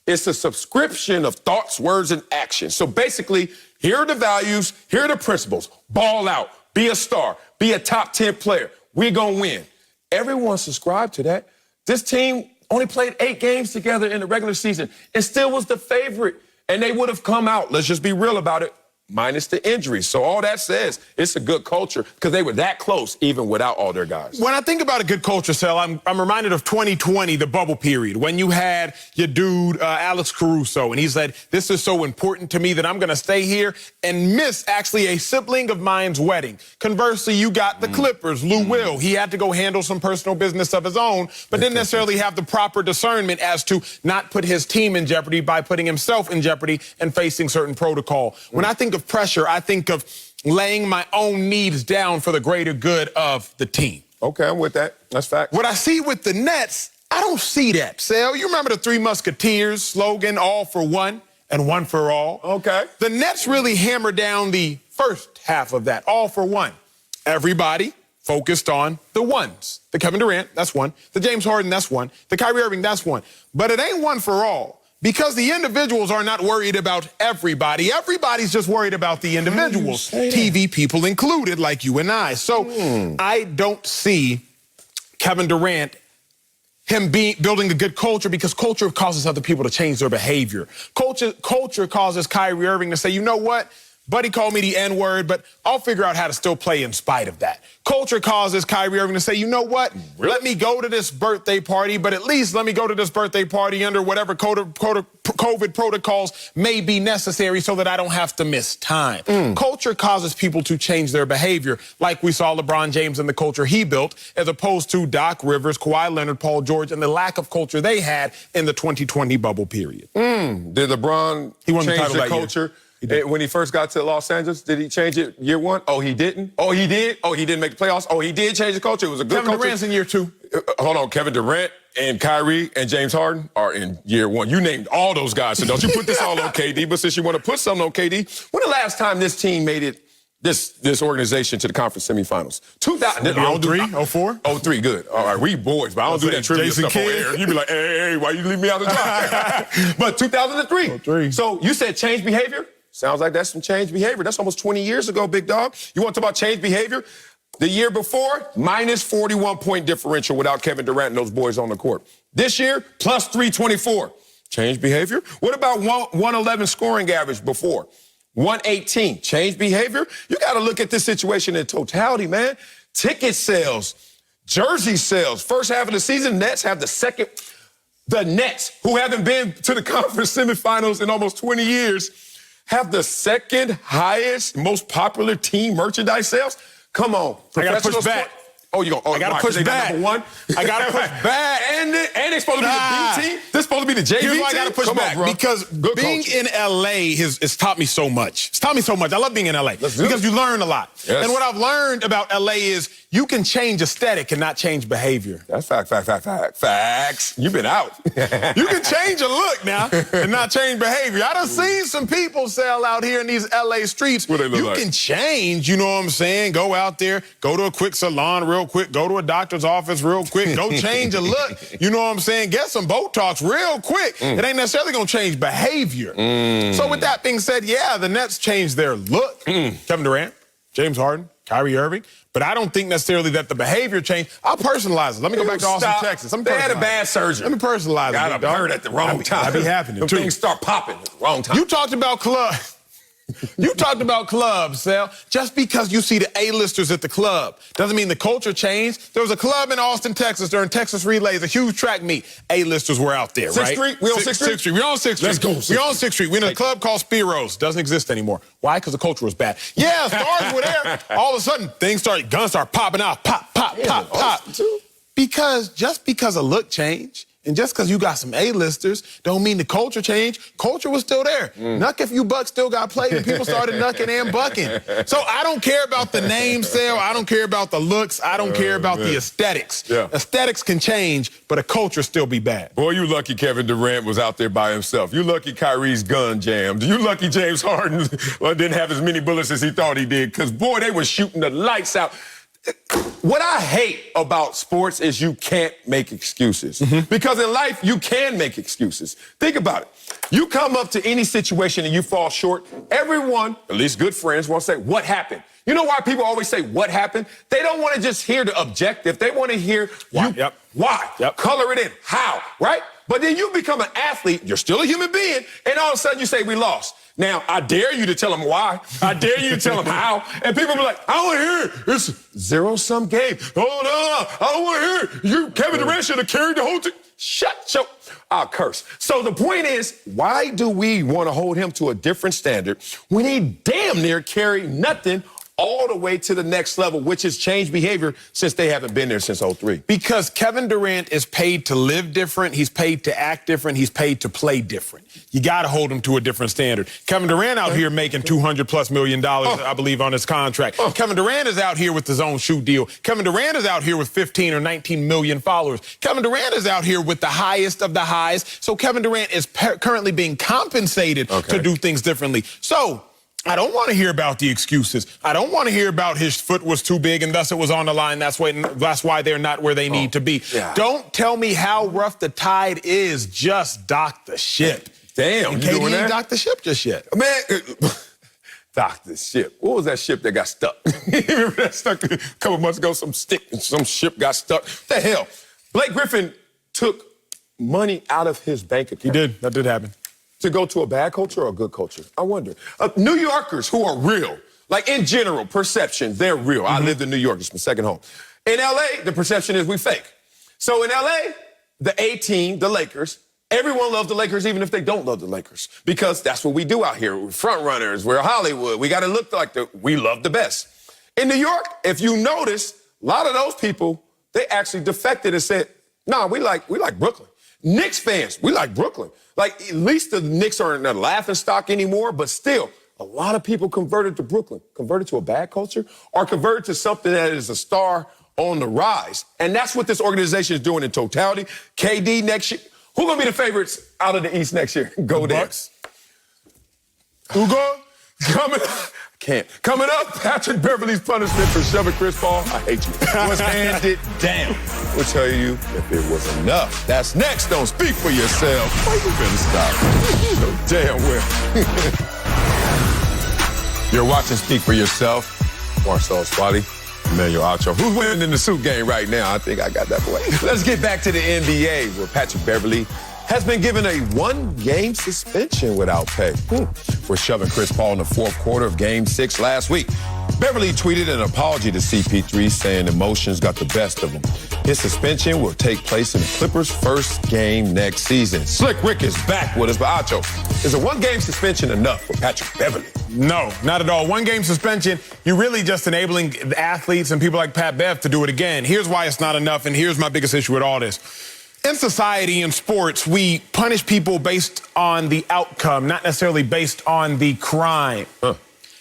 It's a subscription of thoughts, words, and actions. So basically, here are the values, here are the principles. Ball out, be a star, be a top 10 player. We're going to win. Everyone subscribed to that. This team only played 8 games together in the regular season and still was the favorite. And they would have come out, let's just be real about it, minus the injuries. So all that says it's a good culture because they were that close even without all their guys. When I think about a good culture, Sal, I'm reminded of 2020, the bubble period, when you had your dude, Alex Caruso, and he said, this is so important to me that I'm going to stay here and miss actually a sibling of mine's wedding. Conversely, you got the Clippers, Lou Will. He had to go handle some personal business of his own, but didn't necessarily have the proper discernment as to not put his team in jeopardy by putting himself in jeopardy and facing certain protocol. When I think of pressure, I think of laying my own needs down for the greater good of the team. Okay, I'm with that. That's fact. What I see with the Nets, I don't see that, Sal. You remember the Three Musketeers slogan, all for one and one for all? Okay. The Nets really hammered down the first half of that, all for one. Everybody focused on the ones. The Kevin Durant, that's one. The James Harden, that's one. The Kyrie Irving, that's one. But it ain't one for all. Because the individuals are not worried about everybody. Everybody's just worried about the individuals, TV people included, like you and I. So I don't see Kevin Durant, him building a good culture, because culture causes other people to change their behavior. Culture causes Kyrie Irving to say, you know what? Buddy called me the N-word, but I'll figure out how to still play in spite of that. Culture causes Kyrie Irving to say, you know what? Really? Let me go to this birthday party, but at least let me go to this birthday party under whatever COVID protocols may be necessary so that I don't have to miss time. Culture causes people to change their behavior, like we saw LeBron James and the culture he built, as opposed to Doc Rivers, Kawhi Leonard, Paul George, and the lack of culture they had in the 2020 bubble period. Did LeBron change the culture? When he first got to Los Angeles, did he change it year one? Oh, he didn't? Oh, he did? Oh, he didn't make the playoffs? Oh, he did change the culture? It was a good culture? Kevin Durant's in year two. Hold on, Kevin Durant and Kyrie and James Harden are in year one. You named all those guys, so don't you put this all on KD. But since you want to put something on KD, when the last time this team made it, this organization, to the conference semifinals? 2003, 04? 03, good. All right, we boys, but I don't do that trivia Jason stuff on Kidd. air. You be like, hey, why you leave me out of the job? But 2003. 03. So you said change behavior? Sounds like that's some change behavior. That's almost 20 years ago, big dog. You want to talk about change behavior? The year before, minus 41-point differential without Kevin Durant and those boys on the court. This year, plus 324. Change behavior? What about 111 scoring average before? 118. Change behavior? You got to look at this situation in totality, man. Ticket sales, jersey sales. First half of the season, Nets have the second. The Nets, who haven't been to the conference semifinals in almost 20 years, have the second highest, most popular team merchandise sales? Come on. I got to push back. Oh, you I got to push back. Number one? I got to push back. And they supposed to be the B team? This supposed to be the JV team? Here's why I got to push back. On, because good being culture. in L.A. has taught me so much. It's taught me so much. I love being in L.A. because you learn a lot. Yes. And what I've learned about L.A. is you can change aesthetic and not change behavior. That's facts. You've been out. You can change a look now and not change behavior. I done seen some people sell out here in these L.A. streets. What they look you like? can change, you know what I'm saying? Go out there, go to a quick salon real quick, go to a doctor's office real quick, go change a look. You know what I'm saying? Get some Botox real quick. It ain't necessarily going to change behavior. So with that being said, yeah, the Nets changed their look. Kevin Durant, James Harden, Kyrie Irving. But I don't think necessarily that the behavior changed. I'll personalize it. Let me go back to Austin, Texas. They had a bad surgery. Let me personalize it. Got hurt at the wrong time. That be happening, too. Things start popping at the wrong time. You talked about clubs. You talked about clubs, Sal. Just because you see the A-listers at the club doesn't mean the culture changed. There was a club in Austin, Texas during Texas Relays, a huge track meet. A-listers were out there, right? 6th Street? We on 6th Street? 6th Street. We're on 6th Street. Let's go. We're on 6th Street. We're in a club called Spiro's. Doesn't exist anymore. Why? Because the culture was bad. Yeah, stars were there. All of a sudden, guns start popping out. Pop, pop, pop, pop. Because just because a look changed, and just because you got some A-listers don't mean the culture changed. Culture was still there. Knuck if you buck still got played, and people started knucking and bucking. So I don't care about the name sale. I don't care about the looks. I don't care about the aesthetics. Yeah. Aesthetics can change, but a culture still be bad. Boy, you lucky Kevin Durant was out there by himself. You lucky Kyrie's gun jammed. You lucky James Harden didn't have as many bullets as he thought he did, because, boy, they were shooting the lights out. What I hate about sports is you can't make excuses. Because in life, you can make excuses. Think about it. You come up to any situation and you fall short, everyone, at least good friends, want to say, what happened? You know why people always say, what happened? They don't want to just hear the objective. They want to hear Why? Why? Color it in. How? Right? But then you become an athlete. You're still a human being. And all of a sudden you say, we lost. Now, I dare you to tell them why. I dare you to tell them how. And people be like, I don't want to hear it. It's a zero-sum game. Oh, no, I don't want to hear it. Kevin Durant should have carried the whole team. Shut. I'll curse. So the point is, why do we want to hold him to a different standard when he damn near carried nothing all the way to the next level, which has changed behavior since they haven't been there since 03? Because Kevin Durant is paid to live different, he's paid to act different, he's paid to play different. You got to hold him to a different standard. Kevin Durant out here making $200+ million, I believe, on his contract. Kevin Durant is out here with his own shoe deal. Kevin Durant is out here with 15 or 19 million followers. Kevin Durant is out here with the highest of the highs. So Kevin Durant is currently being compensated to do things differently. So I don't want to hear about the excuses. I don't want to hear about his foot was too big and thus it was on the line. That's why they're not where they need to be. Yeah. Don't tell me how rough the tide is. Just dock the ship. Damn, and KD ain't docked the ship just yet. Man, dock the ship. What was that ship that got stuck? Remember that stuck a couple months ago? Some ship got stuck. What the hell? Blake Griffin took money out of his bank account. He did. That did happen. To go to a bad culture or a good culture? I wonder. New Yorkers who are real, like in general, perception, they're real. I lived in New York. It's my second home. In L.A., the perception is we fake. So in L.A., the A team, the Lakers, everyone loves the Lakers even if they don't love the Lakers because that's what we do out here. We're front runners. We're Hollywood. We got to look like we love the best. In New York, if you notice, a lot of those people, they actually defected and said, nah, we like Brooklyn. Knicks fans, we like Brooklyn. Like, at least the Knicks aren't a laughing stock anymore, but still, a lot of people converted to Brooklyn, converted to a bad culture, or converted to something that is a star on the rise. And that's what this organization is doing in totality. KD next year. Who's going to be the favorites out of the East next year? Go Bucks. Who go? Coming up, Patrick Beverly's punishment for shoving Chris Paul, I hate you, was handed down. We'll tell you if it was enough. That's next. Don't speak for yourself. Why you gonna stop? You know damn well. You're watching Speak for Yourself. Marcel Swati, Emmanuel Acho. Who's winning in the suit game right now? I think I got that boy. Let's get back to the NBA, where Patrick Beverly has been given a 1-game suspension without pay for shoving Chris Paul in the fourth quarter of Game 6 last week. Beverly tweeted an apology to CP3 saying emotions got the best of him. His suspension will take place in the Clippers' first game next season. Slick Rick is back with us, but Acho, is a 1-game suspension enough for Patrick Beverly? No, not at all. 1-game suspension, you're really just enabling the athletes and people like Pat Bev to do it again. Here's why it's not enough, and here's my biggest issue with all this. In society, in sports, we punish people based on the outcome, not necessarily based on the crime.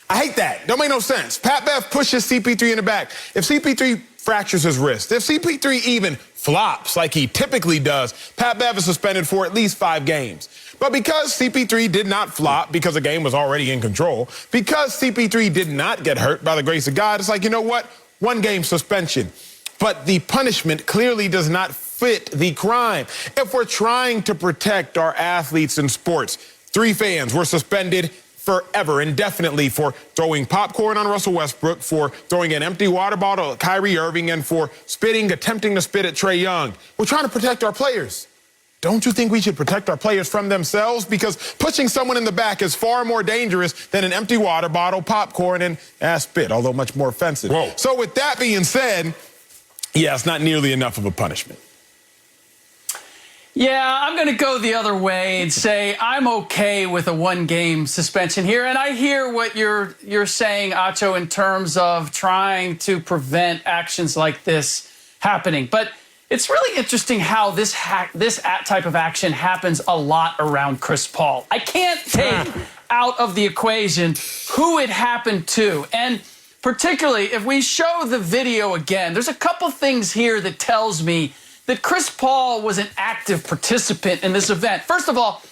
I hate that. Don't make no sense. Pat Bev pushes CP3 in the back. If CP3 fractures his wrist, if CP3 even flops like he typically does, Pat Bev is suspended for at least 5 games. But because CP3 did not flop, because the game was already in control, because CP3 did not get hurt by the grace of God, it's like, you know what? 1-game suspension. But the punishment clearly does not fit the crime. If we're trying to protect our athletes in sports, 3 fans were suspended forever, indefinitely, for throwing popcorn on Russell Westbrook, for throwing an empty water bottle at Kyrie Irving, and for attempting to spit at Trae Young. We're trying to protect our players. Don't you think we should protect our players from themselves? Because pushing someone in the back is far more dangerous than an empty water bottle, popcorn, and spit, although much more offensive. Whoa. So with that being said, yeah, it's not nearly enough of a punishment. Yeah, I'm going to go the other way and say I'm okay with a 1-game suspension here. And I hear what you're saying, Acho, in terms of trying to prevent actions like this happening. But it's really interesting how this type of action happens a lot around Chris Paul. I can't take out of the equation who it happened to. And particularly if we show the video again, there's a couple things here that tells me that Chris Paul was an active participant in this event. First of all,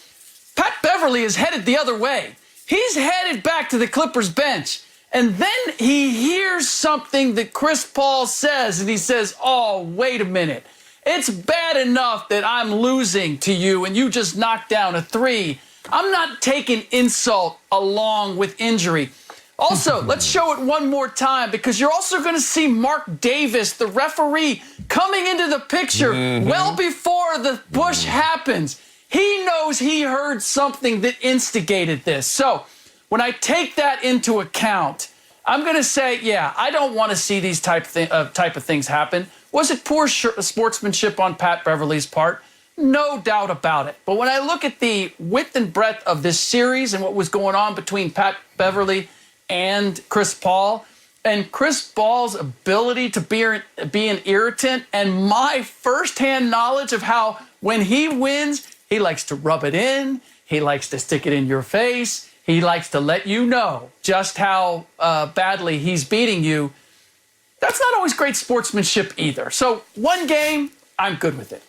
Pat Beverly is headed the other way. He's headed back to the Clippers bench. And then he hears something that Chris Paul says, and he says, oh, wait a minute. It's bad enough that I'm losing to you and you just knocked down a 3. I'm not taking insult along with injury. Also, let's show it one more time, because you're also going to see Mark Davis, the referee, coming into the picture well before the push happens. He knows he heard something that instigated this. So when I take that into account, I'm going to say, yeah, I don't want to see these type of things happen. Was it poor sportsmanship on Pat Beverly's part? No doubt about it. But when I look at the width and breadth of this series and what was going on between Pat Beverly and Chris Paul, and Chris Paul's ability to be an irritant, and my firsthand knowledge of how when he wins, he likes to rub it in, he likes to stick it in your face, he likes to let you know just how badly he's beating you. That's not always great sportsmanship either. So one game, I'm good with it.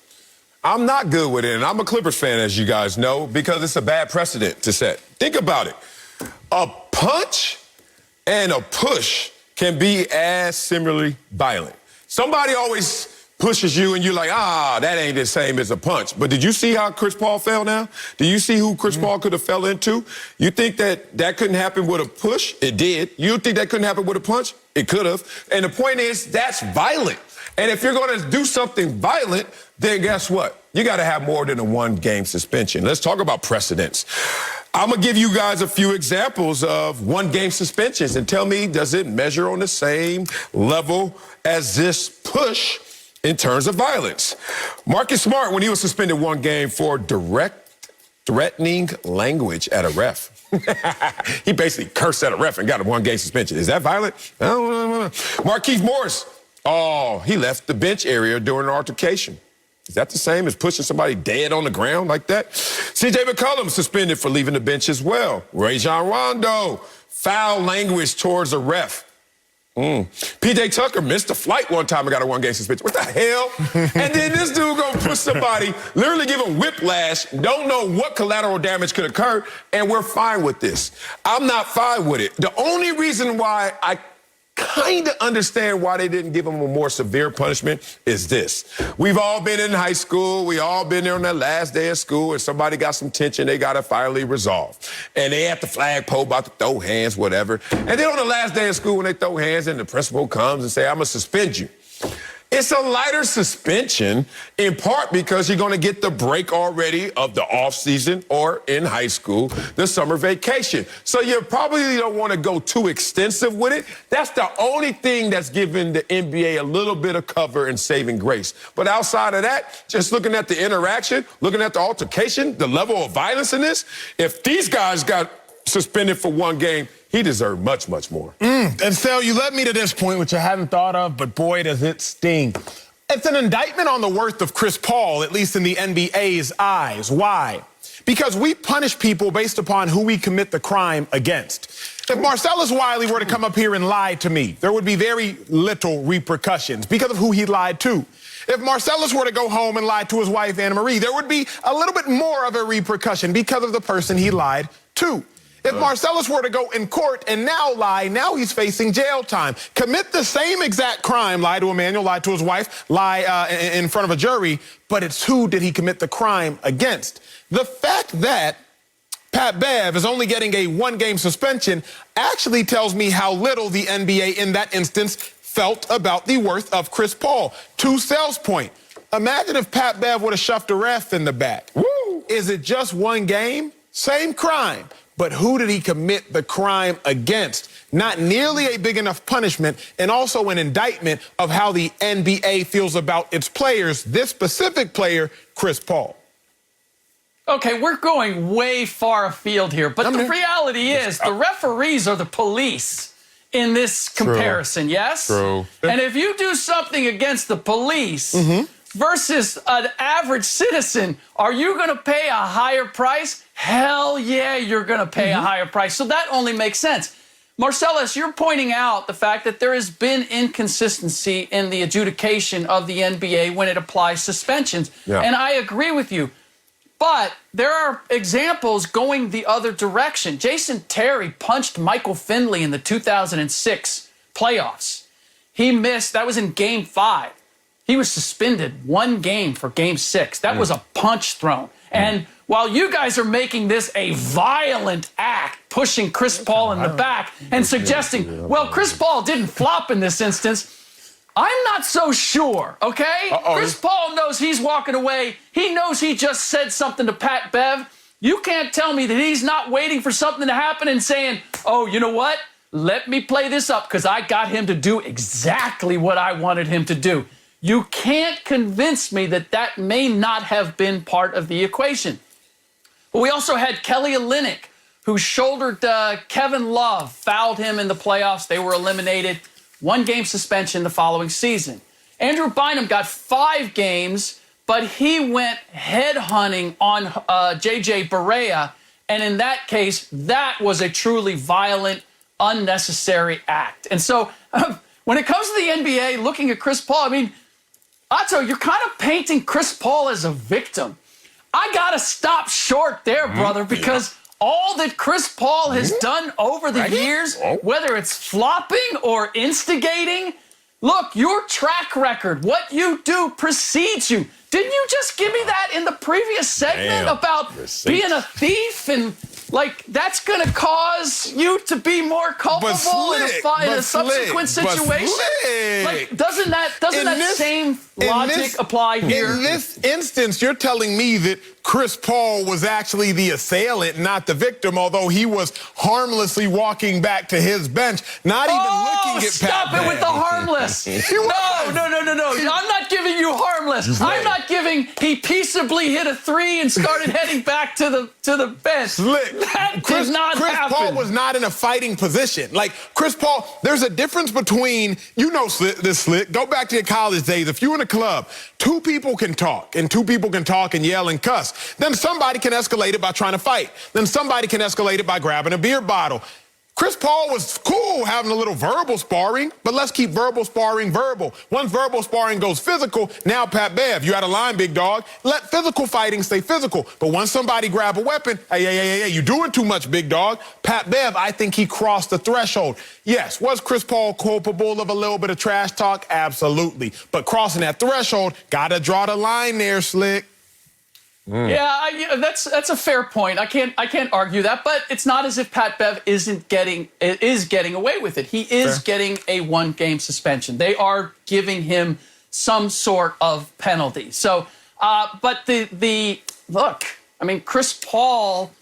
I'm not good with it, and I'm a Clippers fan, as you guys know, because it's a bad precedent to set. Think about it. A punch and a push can be as similarly violent. Somebody always pushes you, and you're like, that ain't the same as a punch. But did you see how Chris Paul fell now? Do you see who Chris Paul could have fell into? You think that couldn't happen with a push? It did. You think that couldn't happen with a punch? It could have. And the point is, that's violent. And if you're going to do something violent, then guess what? You got to have more than a one-game suspension. Let's talk about precedents. I'm going to give you guys a few examples of one-game suspensions and tell me, does it measure on the same level as this push in terms of violence? Marcus Smart, when he was suspended one game for threatening language at a ref. He basically cursed at a ref and got a one-game suspension. Is that violent? No. Marquise Morris. Oh, he left the bench area during an altercation. Is that the same as pushing somebody dead on the ground like that? C.J. McCollum suspended for leaving the bench as well. Rajon Rondo, foul language towards a ref. P.J. Tucker missed a flight one time and got a one-game suspension. What the hell? And then this dude gonna push somebody, literally give him whiplash, don't know what collateral damage could occur, and we're fine with this. I'm not fine with it. The only reason why I kind of understand why they didn't give him a more severe punishment is this. We've all been in high school. We all been there on that last day of school, and somebody got some tension they got to finally resolve. And they at the flagpole about to throw hands, whatever. And then on the last day of school, when they throw hands and the principal comes and say, I'm going to suspend you. It's a lighter suspension, in part because you're going to get the break already of the offseason or in high school, the summer vacation. So you probably don't want to go too extensive with it. That's the only thing that's giving the NBA a little bit of cover and saving grace. But outside of that, just looking at the interaction, looking at the altercation, the level of violence in this, if these guys got suspended for one game, he deserved much, much more. And Sal, you led me to this point, which I hadn't thought of, but boy, does it sting. It's an indictment on the worth of Chris Paul, at least in the NBA's eyes. Why? Because we punish people based upon who we commit the crime against. If Marcellus Wiley were to come up here and lie to me, there would be very little repercussions because of who he lied to. If Marcellus were to go home and lie to his wife, Anna Marie, there would be a little bit more of a repercussion because of the person he lied to. If Marcellus were to go in court and now lie, now he's facing jail time. Commit the same exact crime, lie to Emmanuel, lie to his wife, lie in front of a jury, but it's who did he commit the crime against. The fact that Pat Bev is only getting a one-game suspension actually tells me how little the NBA in that instance felt about the worth of Chris Paul. To Sal's point, imagine if Pat Bev would have shoved a ref in the back. Woo! Is it just one game? Same crime. But who did he commit the crime against? Not nearly a big enough punishment, and also an indictment of how the NBA feels about its players, this specific player, Chris Paul. Okay, we're going way far afield here, but the reality is the referees are the police in this comparison, yes? True. And if you do something against the police versus an average citizen, are you going to pay a higher price? Hell yeah, you're going to pay a higher price. So that only makes sense. Marcellus, you're pointing out the fact that there has been inconsistency in the adjudication of the NBA when it applies suspensions. Yeah. And I agree with you. But there are examples going the other direction. Jason Terry punched Michael Finley in the 2006 playoffs. He missed, that was in Game 5. He was suspended one game for Game 6. That was a punch thrown. And while you guys are making this a violent act, pushing Chris Paul in the back and suggesting, well, Chris Paul didn't flop in this instance, I'm not so sure, okay? Chris Paul knows he's walking away. He knows he just said something to Pat Bev. You can't tell me that he's not waiting for something to happen and saying, oh, you know what? Let me play this up because I got him to do exactly what I wanted him to do. You can't convince me that that may not have been part of the equation. But we also had Kelly Olynyk, who shouldered Kevin Love, fouled him in the playoffs. They were eliminated. 1-game suspension the following season. Andrew Bynum got 5 games, but he went headhunting on J.J. Barea, and in that case, that was a truly violent, unnecessary act. And so when it comes to the NBA, looking at Chris Paul, I mean, Otto, you're kind of painting Chris Paul as a victim. I got to stop short there, brother, because all that Chris Paul has done over the years, whether it's flopping or instigating, look, your track record, what you do precedes you. Didn't you just give me that in the previous segment about being a thief and, like, that's going to cause you to be more culpable in a subsequent situation? Like, doesn't that same logic apply here? In this instance, you're telling me that Chris Paul was actually the assailant, not the victim, although he was harmlessly walking back to his bench, not even looking at Pat Bev. Stop it with the harmless. No. I'm not giving you harmless. I'm not giving he peaceably hit a 3 and started heading back to the bench. That did not happen. Chris Paul was not in a fighting position. Like, Chris Paul, there's a difference between, you know this, Slick. Go back to your college days. If you're in a club, 2 people can talk, and 2 people can talk and yell and cuss. Then somebody can escalate it by trying to fight. Then somebody can escalate it by grabbing a beer bottle. Chris Paul was cool having a little verbal sparring, but let's keep verbal sparring verbal. Once verbal sparring goes physical, now Pat Bev, you out of line, big dog. Let physical fighting stay physical. But once somebody grab a weapon, hey, you doing too much, big dog. Pat Bev, I think he crossed the threshold. Yes, was Chris Paul culpable of a little bit of trash talk? Absolutely. But crossing that threshold, gotta draw the line there, Slick. Yeah, that's a fair point. I can't argue that, but it's not as if Pat Bev is getting away with it. He is getting a 1-game suspension. They are giving him some sort of penalty. So, but the look, I mean, Chris Paul,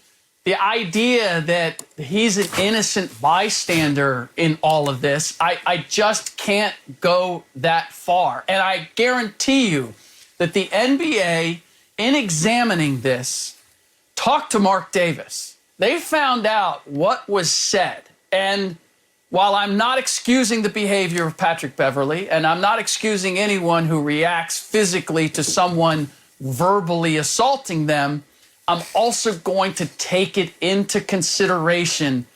the idea that he's an innocent bystander in all of this, I just can't go that far. And I guarantee you that the NBA, in examining this, talked to Mark Davis. They found out what was said. And while I'm not excusing the behavior of Patrick Beverly, and I'm not excusing anyone who reacts physically to someone verbally assaulting them, I'm also going to take it into consideration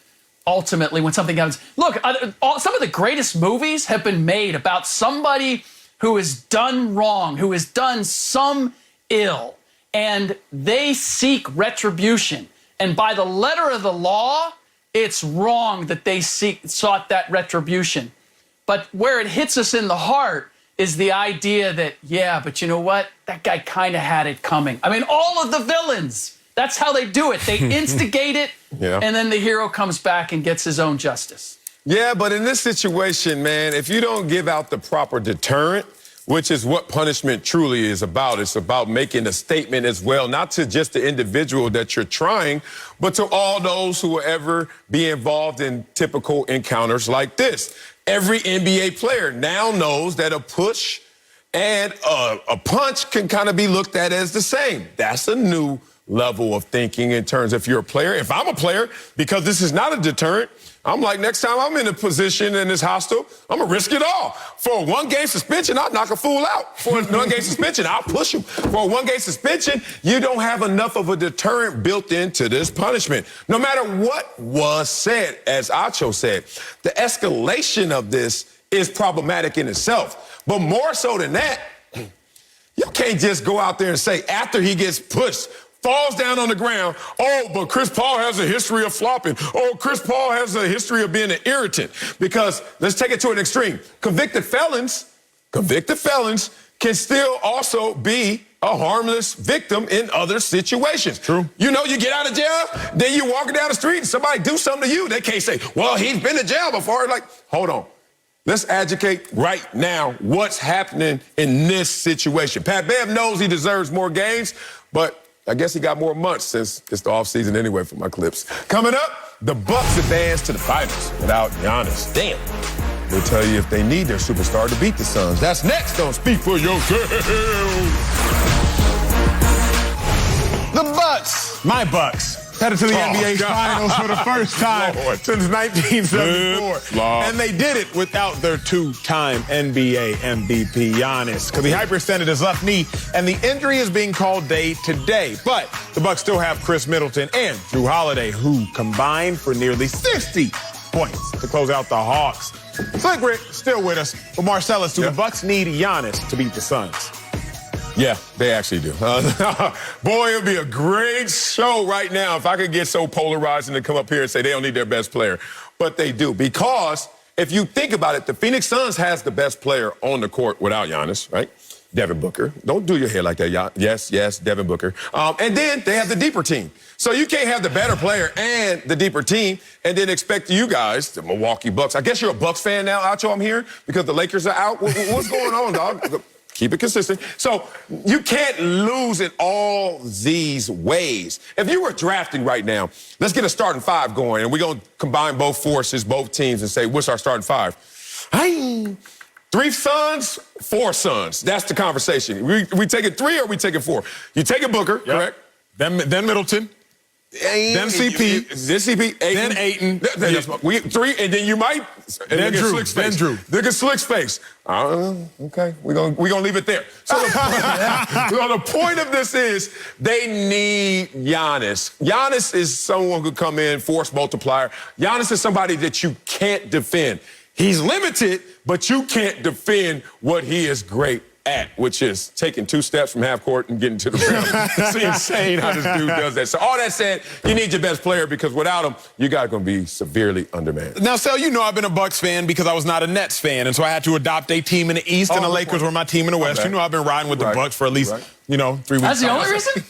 ultimately when something happens. Look, some of the greatest movies have been made about somebody who has done wrong, who has done some ill, and they seek retribution. And by the letter of the law, it's wrong that they sought that retribution. But where it hits us in the heart is the idea that, yeah, but you know what? That guy kind of had it coming. I mean, all of the villains, that's how they do it. They instigate it, and then the hero comes back and gets his own justice. Yeah, but in this situation, man, if you don't give out the proper deterrent, which is what punishment truly is about. It's about making a statement as well, not to just the individual that you're trying, but to all those who will ever be involved in typical encounters like this. Every NBA player now knows that a push and a punch can kind of be looked at as the same. That's a new level of thinking in terms of if you're a player. If I'm a player, because this is not a deterrent, I'm like, next time I'm in a position in this hostel, I'm going to risk it all. For a 1-game suspension, I'll knock a fool out. For a 1-game suspension, I'll push him. For a 1-game suspension, you don't have enough of a deterrent built into this punishment. No matter what was said, as Acho said, the escalation of this is problematic in itself. But more so than that, you can't just go out there and say, after he gets pushed, falls down on the ground, oh, but Chris Paul has a history of flopping. Oh, Chris Paul has a history of being an irritant. Because let's take it to an extreme. Convicted felons can still also be a harmless victim in other situations. True. You know, you get out of jail, then you're walking down the street and somebody do something to you. They can't say, well, he's been to jail before. Like, hold on. Let's educate right now what's happening in this situation. Pat Bev knows he deserves more games, but I guess he got more months since it's the offseason anyway for my Clips. Coming up, the Bucks advance to the finals without Giannis. Damn. We'll tell you if they need their superstar to beat the Suns. That's next on Speak for Yourself. The Bucks, my Bucks, headed to the NBA Finals for the first time since 1974. And they did it without their two-time NBA MVP, Giannis, because he hyperextended his left knee, and the injury is being called day to day. But the Bucks still have Chris Middleton and Drew Holiday, who combined for nearly 60 points to close out the Hawks. Slick Rick still with us. But Marcellus, do the Bucks need Giannis to beat the Suns? Yeah, they actually do. Boy, it would be a great show right now if I could get so polarizing to come up here and say they don't need their best player. But they do, because if you think about it, the Phoenix Suns has the best player on the court without Giannis, right? Devin Booker. Don't do your hair like that. Yes, Devin Booker. And then they have the deeper team. So you can't have the better player and the deeper team and then expect you guys, the Milwaukee Bucks. I guess you're a Bucks fan now, Acho, I'm here, because the Lakers are out. What's going on, dog? Keep it consistent. So you can't lose in all these ways. If you were drafting right now, let's get a starting five going, and we're going to combine both forces, both teams, and say, what's our starting five? Hey, 3 Suns, 4 Suns. That's the conversation. We taking 3 or we taking 4? You taking Booker, correct? Then Middleton. Then CP. Then CP. Then Ayton. We 3, and then you might. Then Drew. Then Drew. Look at Slick's face. Okay, we're gonna leave it there. So the point of this is they need Giannis. Giannis is someone who could come in, force multiplier. Giannis is somebody that you can't defend. He's limited, but you can't defend what he is great at, which is taking 2 steps from half court and getting to the rim. It's insane how this dude does that. So all that said, you need your best player, because without him, you guys are going to be severely undermanned. Now, Sel, you know I've been a Bucks fan because I was not a Nets fan, and so I had to adopt a team in the East, and the Lakers were my team in the West. You know I've been riding with the Bucks for at least, 3 weeks. That's the only reason?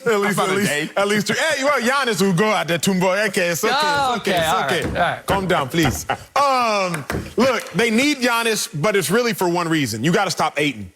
At least 3. Hey, well, Giannis will go out there, Tumbo. Okay, it's okay. All right. Calm down, please. Look, they need Giannis, but it's really for one reason. You got to stop Ayton.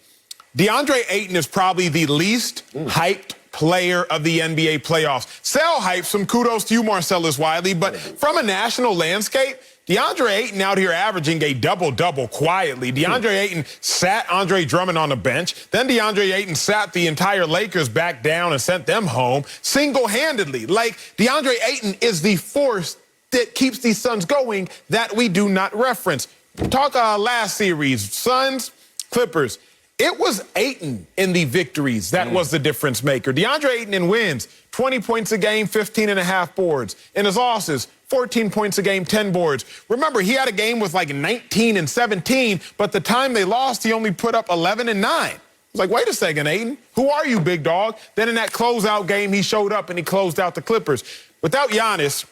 DeAndre Ayton is probably the least hyped player of the NBA playoffs. Sel hypes him. Kudos to you, Marcellus Wiley. But from a national landscape, DeAndre Ayton out here averaging a double-double quietly. DeAndre Ayton sat Andre Drummond on the bench. Then DeAndre Ayton sat the entire Lakers back down and sent them home single-handedly. Like, DeAndre Ayton is the force that keeps these Suns going that we do not reference. Talk last series, Suns, Clippers. It was Ayton in the victories that was the difference maker. DeAndre Ayton in wins, 20 points a game, 15.5 boards. In his losses, 14 points a game, 10 boards. Remember, he had a game with like 19 and 17, but the time they lost, he only put up 11 and 9. I was like, wait a second, Ayton. Who are you, big dog? Then in that closeout game, he showed up and he closed out the Clippers. Without Giannis,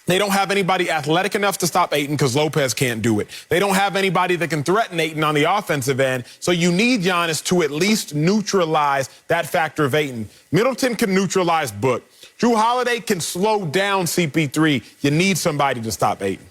they don't have anybody athletic enough to stop Ayton because Lopez can't do it. They don't have anybody that can threaten Ayton on the offensive end. So you need Giannis to at least neutralize that factor of Ayton. Middleton can neutralize Book. Drew Holiday can slow down CP3. You need somebody to stop Ayton.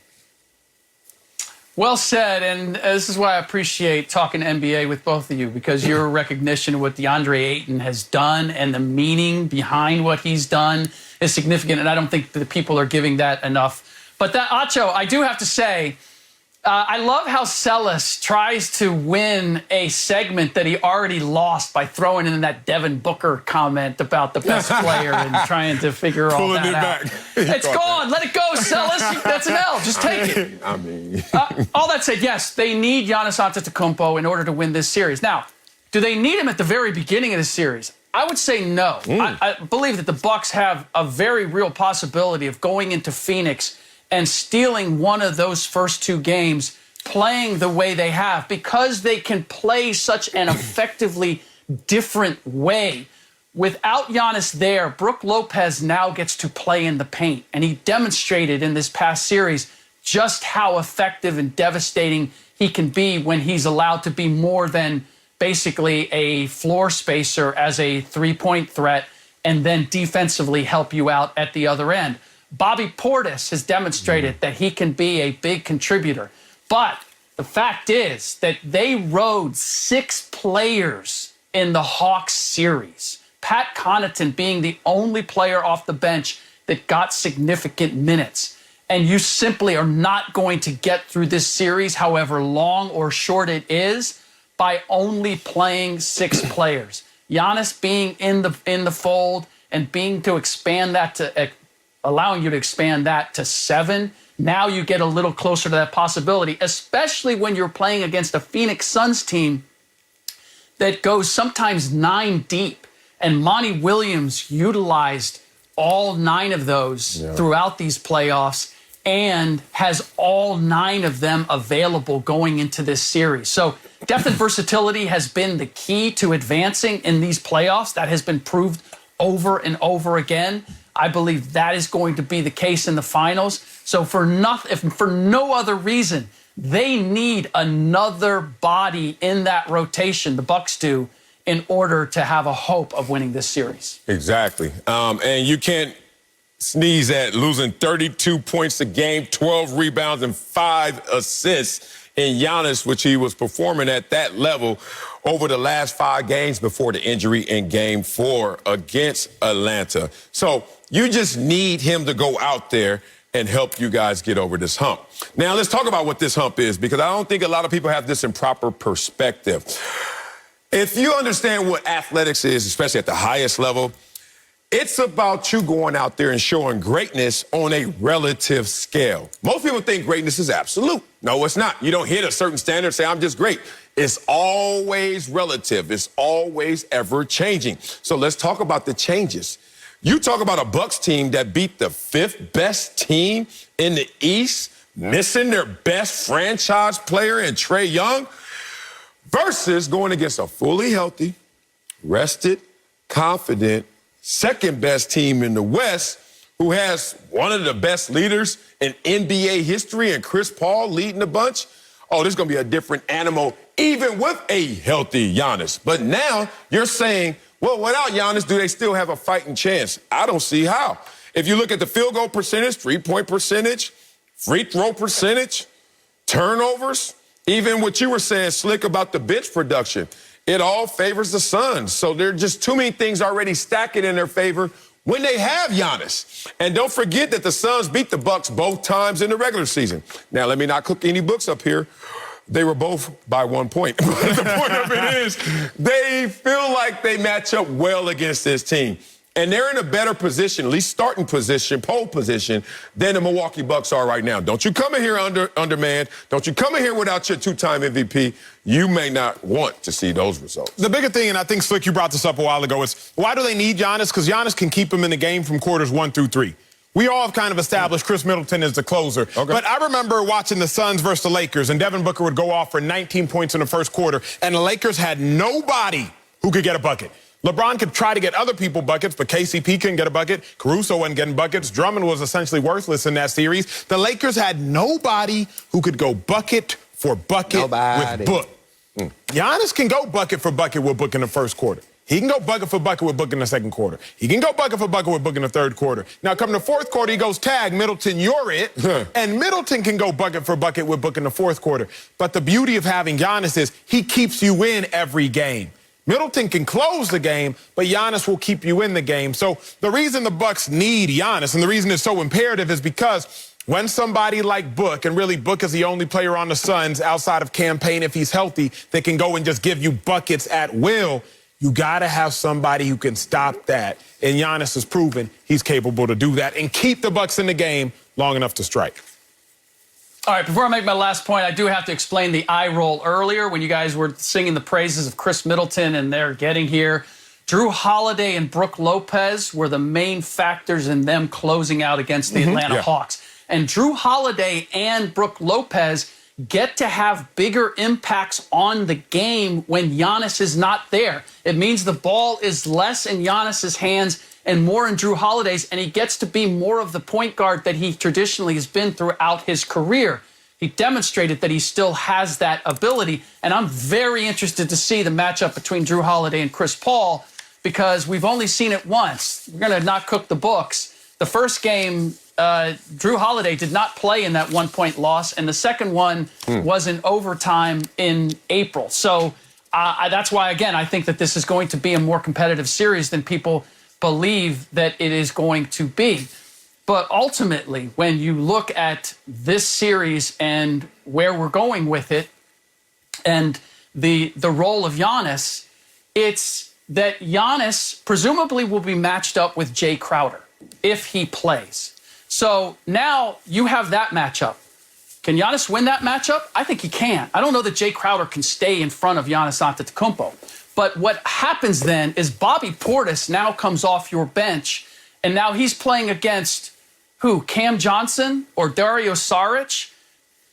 Well said, and this is why I appreciate talking NBA with both of you, because your recognition of what DeAndre Ayton has done and the meaning behind what he's done is significant, and I don't think the people are giving that enough. But that, Acho, I do have to say, I love how Celis tries to win a segment that he already lost by throwing in that Devin Booker comment about the best player and trying to figure all that out. It's gone. Let it go, Celis. That's an L. Just take it. I mean. All that said, yes, they need Giannis Antetokounmpo in order to win this series. Now, do they need him at the very beginning of the series? I would say no. I believe that the Bucks have a very real possibility of going into Phoenix and stealing one of those first 2 games, playing the way they have, because they can play such an effectively different way. Without Giannis there, Brook Lopez now gets to play in the paint, and he demonstrated in this past series just how effective and devastating he can be when he's allowed to be more than basically a floor spacer as a 3-point threat and then defensively help you out at the other end. Bobby Portis has demonstrated that he can be a big contributor. But the fact is that they rode 6 players in the Hawks series. Pat Connaughton being the only player off the bench that got significant minutes. And you simply are not going to get through this series, however long or short it is, by only playing 6 players. Giannis being in the fold and being to expand that to allowing you to expand that to 7. Now you get a little closer to that possibility, especially when you're playing against a Phoenix Suns team that goes sometimes 9 deep. And Monty Williams utilized all 9 of those throughout these playoffs and has all 9 of them available going into this series. So depth and versatility has been the key to advancing in these playoffs. That has been proved over and over again. I believe that is going to be the case in the finals. So if for no other reason, they need another body in that rotation, the Bucks do, in order to have a hope of winning this series. Exactly. And you can't sneeze at losing 32 points a game, 12 rebounds, and 5 assists in Giannis, which he was performing at that level over the last 5 games before the injury in Game 4 against Atlanta. So you just need him to go out there and help you guys get over this hump. Now, let's talk about what this hump is, because I don't think a lot of people have this in proper perspective. If you understand what athletics is, especially at the highest level, it's about you going out there and showing greatness on a relative scale. Most people think greatness is absolute. No, it's not. You don't hit a certain standard and say, I'm just great. It's always relative. It's always ever changing. So let's talk about the changes. You talk about a Bucks team that beat the 5th best team in the East, missing their best franchise player in Trae Young, versus going against a fully healthy, rested, confident, second-best team in the West, who has one of the best leaders in NBA history, and Chris Paul leading the bunch. Oh, this is going to be a different animal, even with a healthy Giannis. But now you're saying, well, without Giannis, do they still have a fighting chance? I don't see how. If you look at the field goal percentage, 3-point percentage, free throw percentage, turnovers, even what you were saying, Slick, about the bench production, it all favors the Suns. So there are just too many things already stacking in their favor when they have Giannis. And don't forget that the Suns beat the Bucks both times in the regular season. Now, let me not cook any books up here. They were both by 1 point. But the point of it is, they feel like they match up well against this team. And they're in a better position, at least starting position, pole position, than the Milwaukee Bucks are right now. Don't you come in here undermanned. Don't you come in here without your 2-time MVP. You may not want to see those results. The bigger thing, and I think, Slick, you brought this up a while ago, is why do they need Giannis? Because Giannis can keep them in the game from quarters 1 through 3. We all have kind of established Chris Middleton as the closer. Okay. But I remember watching the Suns versus the Lakers, and Devin Booker would go off for 19 points in the first quarter, and the Lakers had nobody who could get a bucket. LeBron could try to get other people buckets, but KCP couldn't get a bucket. Caruso wasn't getting buckets. Drummond was essentially worthless in that series. The Lakers had nobody who could go bucket for bucket with Book. Giannis can go bucket for bucket with Book in the first quarter. He can go bucket for bucket with Book in the second quarter. He can go bucket for bucket with Book in the third quarter. Now, come the fourth quarter, he goes tag, Middleton, you're it. And Middleton can go bucket for bucket with Book in the fourth quarter. But the beauty of having Giannis is he keeps you in every game. Middleton can close the game, but Giannis will keep you in the game. So the reason the Bucks need Giannis, and the reason it's so imperative, is because when somebody like Book, and really Book is the only player on the Suns outside of Campaign, if he's healthy, that can go and just give you buckets at will, you got to have somebody who can stop that. And Giannis has proven he's capable to do that and keep the Bucks in the game long enough to strike. All right, before I make my last point, I do have to explain the eye roll earlier when you guys were singing the praises of Chris Middleton and they're getting here. Drew Holiday and Brook Lopez were the main factors in them closing out against the Atlanta Hawks. And Drew Holiday and Brook Lopez get to have bigger impacts on the game when Giannis is not there. It means the ball is less in Giannis's hands and more in Drew Holiday's, and he gets to be more of the point guard that he traditionally has been throughout his career. He demonstrated that he still has that ability, and I'm very interested to see the matchup between Drew Holiday and Chris Paul because we've only seen it once. We're going to not cook the books. The first game, Drew Holiday did not play in that 1-point loss, and the second one was in overtime in April. So That's why, again, I think that this is going to be a more competitive series than people believe that it is going to be. But ultimately, when you look at this series and where we're going with it and the role of Giannis, it's that Giannis presumably will be matched up with Jay Crowder if he plays. So now you have that matchup. Can Giannis win that matchup? I think he can. I don't know that Jay Crowder can stay in front of Giannis Antetokounmpo. But what happens then is Bobby Portis now comes off your bench, and now he's playing against who? Cam Johnson or Dario Saric?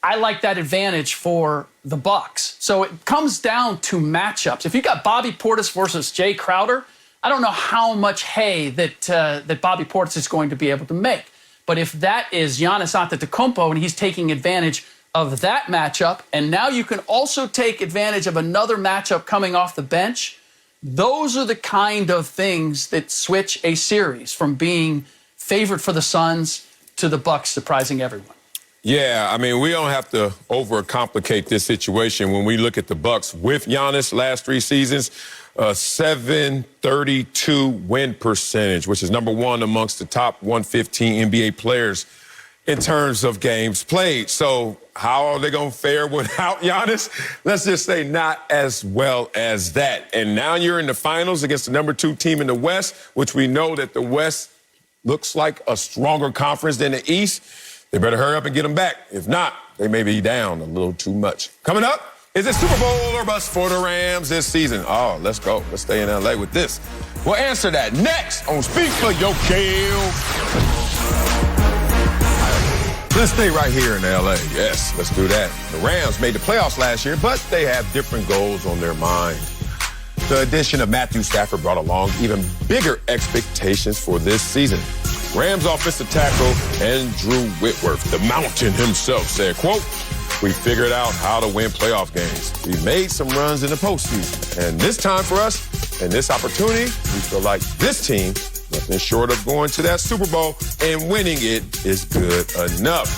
I like that advantage for the Bucks. So it comes down to matchups. If you got Bobby Portis versus Jay Crowder, I don't know how much hay that Bobby Portis is going to be able to make. But if that is Giannis Antetokounmpo and he's taking advantage of that matchup, and now you can also take advantage of another matchup coming off the bench, those are the kind of things that switch a series from being favored for the Suns to the Bucks surprising everyone. Yeah, I mean, we don't have to overcomplicate this situation. When we look at the Bucks with Giannis last 3 seasons, 732 win percentage, which is number 1 amongst the top 115 NBA players in terms of games played. So how are they going to fare without Giannis? Let's just say not as well as that. And now you're in the finals against the number 2 team in the West, which we know that the West looks like a stronger conference than the East. They better hurry up and get them back. If not, they may be down a little too much. Coming up, is it Super Bowl or bust for the Rams this season? Oh, let's go. Let's stay in L.A. with this. We'll answer that next on Speak for Your Kill. Let's stay right here in L.A. Yes, let's do that. The Rams made the playoffs last year, but they have different goals on their mind. The addition of Matthew Stafford brought along even bigger expectations for this season. Rams offensive tackle Andrew Whitworth, the mountain himself, said, quote, "We figured out how to win playoff games. We made some runs in the postseason. And this time for us, and this opportunity, we feel like this team, nothing short of going to that Super Bowl and winning it, is good enough."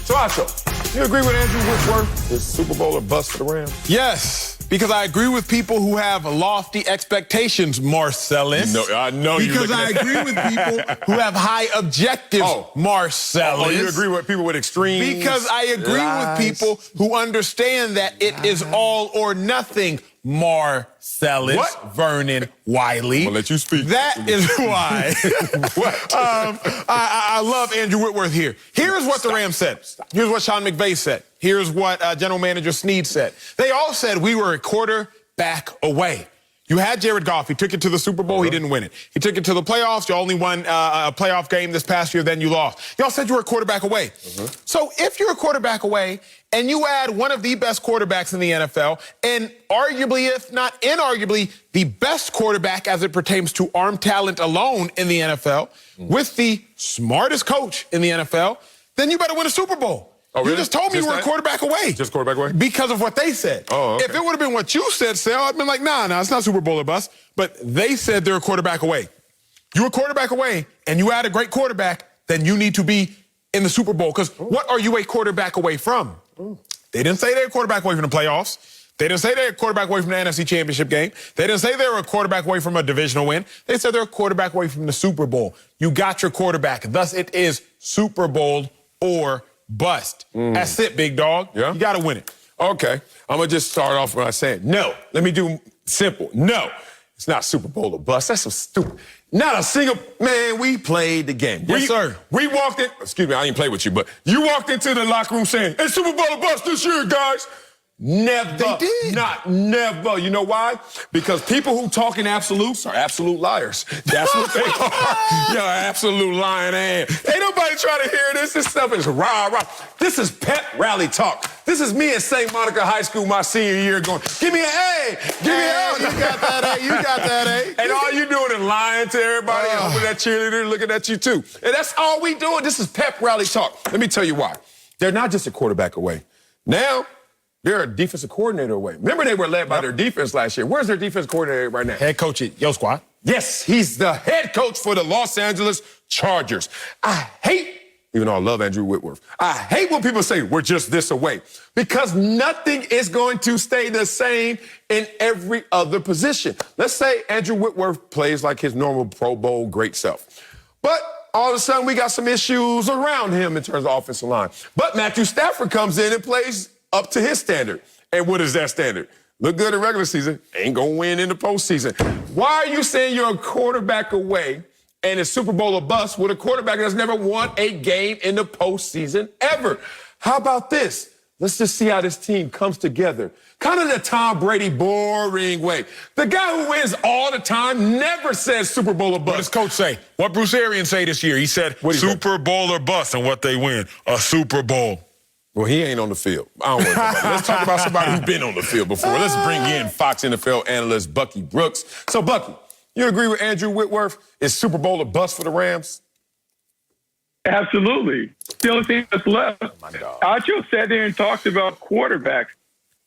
So, Acho, you agree with Andrew Whitworth? Is Super Bowl or bust for the Rams? Yes, because I agree with people who have lofty expectations, Marcellus. I know you. Because I agree with people who have high objectives, Marcellus. Oh, you agree with people with extremes? Because I agree with people who understand that it is all or nothing, Marcellus. What? Vernon Wiley. I'm gonna let you speak. That is why I love Andrew Whitworth here. Here's what the Rams said. Here's what Sean McVay said. Here's what General Manager Snead said. They all said we were a quarterback away. You had Jared Goff. He took it to the Super Bowl. He didn't win it. He took it to the playoffs. You only won a playoff game this past year. Then you lost. Y'all said you were a quarterback away. So if you're a quarterback away and you add one of the best quarterbacks in the NFL and arguably, if not inarguably, the best quarterback as it pertains to arm talent alone in the NFL with the smartest coach in the NFL, then you better win a Super Bowl. Oh, really? You just told me you were a quarterback away. Just quarterback away? Because of what they said. Oh, okay. If it would have been what you said, Sal, I'd been like, nah, it's not Super Bowl or bust. But they said they're a quarterback away. You're a quarterback away, and you add a great quarterback, then you need to be in the Super Bowl. Because what are you a quarterback away from? They didn't say they're a quarterback away from the playoffs. They didn't say they're a quarterback away from the NFC Championship game. They didn't say they were a quarterback away from a divisional win. They said they're a quarterback away from the Super Bowl. You got your quarterback. Thus, it is Super Bowl or bust. That's it, big dog. Yeah? You got to win it. Okay. I'm going to just start off by saying no. Let me do simple. No. It's not Super Bowl or bust. That's so stupid. Not a single, man, we played the game. Yes, sir. We walked in, excuse me, I didn't play with you, but you walked into the locker room saying, it's Super Bowl or bust this year, guys. Never. They did. Never. You know why? Because people who talk in absolutes are absolute liars. That's what they are. You're an absolute lying ass. Ain't nobody trying to hear this. This stuff is rah. This is pep rally talk. This is me at St. Monica High School my senior year going, give me an A. Give me an A. You got that A. You got that A. And all you doing is lying to everybody, hoping that cheerleader looking at you too. And that's all we doing. This is pep rally talk. Let me tell you why. They're not just a quarterback away. Now, they're a defensive coordinator away. Remember, they were led by their defense last year. Where's their defense coordinator right now? Head coach at Yo Squad. Yes, he's the head coach for the Los Angeles Chargers. I hate even though I love Andrew Whitworth. I hate when people say we're just this away, because nothing is going to stay the same in every other position. Let's say Andrew Whitworth plays like his normal Pro Bowl great self. But all of a sudden we got some issues around him in terms of offensive line. But Matthew Stafford comes in and plays up to his standard. And what is that standard? Look good in regular season, ain't gonna win in the postseason. Why are you saying you're a quarterback away and it's Super Bowl or bust with a quarterback that's never won a game in the postseason ever? How about this? Let's just see how this team comes together. Kind of the Tom Brady boring way. The guy who wins all the time never says Super Bowl or bust. What does Coach say? What Bruce Arians say this year? He said Super Bowl or bust, and what they win, a Super Bowl. Well, he ain't on the field. I don't worry about that. Let's talk about somebody who's been on the field before. Let's bring in Fox NFL analyst Bucky Brooks. So, Bucky, you agree with Andrew Whitworth? Is Super Bowl or bust for the Rams? Absolutely. The only thing that's left. Acho sat there and talked about quarterbacks.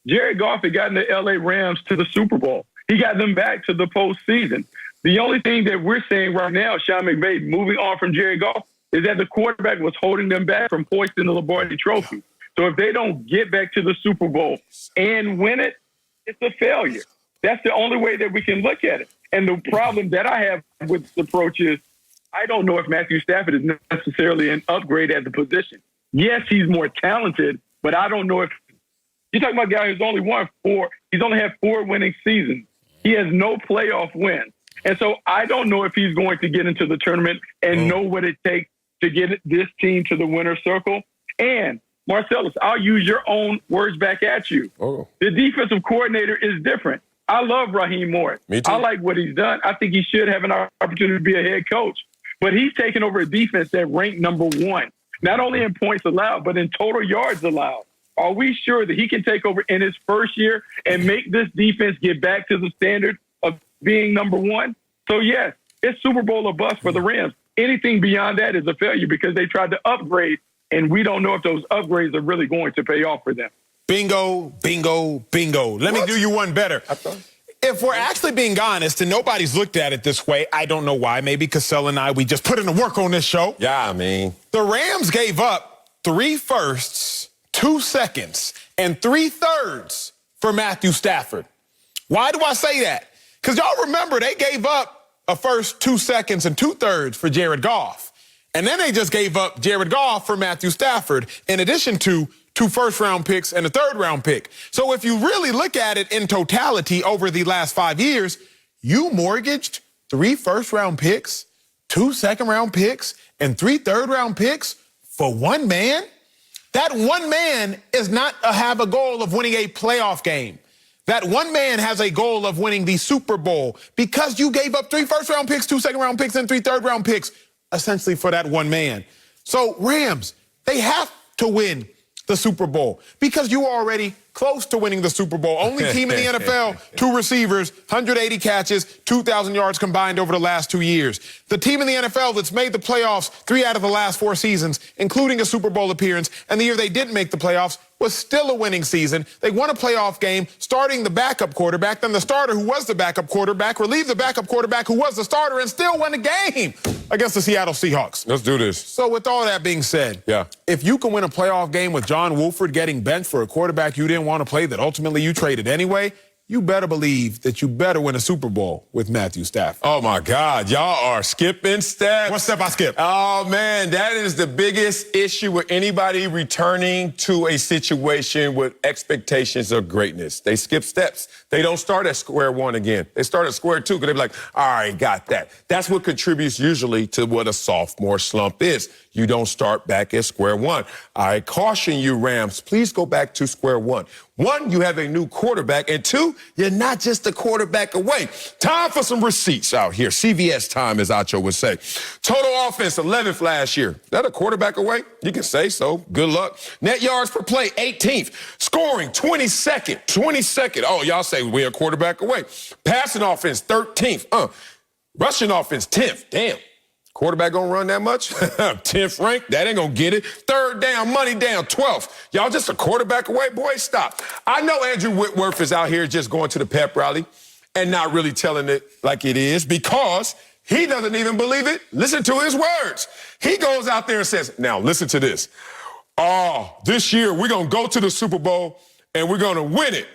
Jared Goff had gotten the LA Rams to the Super Bowl. He got them back to the postseason. The only thing that we're saying right now, Sean McVay, moving on from Jared Goff, is that the quarterback was holding them back from hoisting the Lombardi Trophy. So if they don't get back to the Super Bowl and win it, it's a failure. That's the only way that we can look at it. And the problem that I have with this approach is I don't know if Matthew Stafford is necessarily an upgrade at the position. Yes, he's more talented, but I don't know if you're talking about a guy who's only won 4. He's only had 4 winning seasons. He has no playoff win. And so I don't know if he's going to get into the tournament and know what it takes to get this team to the winner's circle. And Marcellus, I'll use your own words back at you. The defensive coordinator is different. I love Raheem Morris. Me too. I like what he's done. I think he should have an opportunity to be a head coach. But he's taken over a defense that ranked number 1, not only in points allowed, but in total yards allowed. Are we sure that he can take over in his first year and make this defense get back to the standard of being number 1? So, yes, it's Super Bowl or bust for the Rams. Anything beyond that is a failure because they tried to upgrade, and we don't know if those upgrades are really going to pay off for them. Bingo, bingo, bingo. Let me do you one better. If we're actually being honest, and nobody's looked at it this way, I don't know why. Maybe Cassell and I, we just put in the work on this show. Yeah, I mean. The Rams gave up 3 firsts, 2 seconds, and 3/3 for Matthew Stafford. Why do I say that? Because y'all remember they gave up a first, 2 seconds, and 2/3 for Jared Goff. And then they just gave up Jared Goff for Matthew Stafford, in addition to 2 first-round picks and a 3rd-round pick. So if you really look at it in totality over the last 5 years, you mortgaged 3 first-round picks, 2 second-round picks, and 3 third-round picks for one man? That one man is not have a goal of winning a playoff game. That one man has a goal of winning the Super Bowl because you gave up 3 first-round picks, 2 second-round picks, and 3 third-round picks, essentially for that one man. So Rams, they have to win the Super Bowl because you are already close to winning the Super Bowl. Only team in the NFL, 2 receivers, 180 catches, 2,000 yards combined over the last 2 years. The team in the NFL that's made the playoffs 3 out of the last 4 seasons, including a Super Bowl appearance, and the year they didn't make the playoffs was still a winning season. They won a playoff game starting the backup quarterback, then the starter who was the backup quarterback relieved the backup quarterback who was the starter and still won the game against the Seattle Seahawks. Let's do this. So with all that being said, yeah, if you can win a playoff game with John Wolford getting benched for a quarterback you didn't want to play that ultimately you traded anyway, you better believe that you better win a Super Bowl with Matthew Stafford. Oh, my God. Y'all are skipping steps. What step I skip? Oh, man, that is the biggest issue with anybody returning to a situation with expectations of greatness. They skip steps. They don't start at square one again. They start at square 2 because they're like, all right, got that. That's what contributes usually to what a sophomore slump is. You don't start back at square 1. I caution you, Rams, please go back to square 1. 1, you have a new quarterback, and 2, you're not just a quarterback away. Time for some receipts out here. CVS time, as Acho would say. Total offense, 11th last year. Is that a quarterback away? You can say so. Good luck. Net yards per play, 18th. Scoring, 22nd. 22nd. Oh, y'all say we're a quarterback away. Passing offense, 13th. Rushing offense, 10th. Damn. Quarterback gonna run that much? 10th ranked, that ain't gonna get it. 3rd down, money down, 12th. Y'all just a quarterback away? Boy, stop. I know Andrew Whitworth is out here just going to the pep rally and not really telling it like it is because He doesn't even believe it. Listen to his words. He goes out there and says, now listen to this. Oh, this year we're going to go to the Super Bowl and we're going to win it.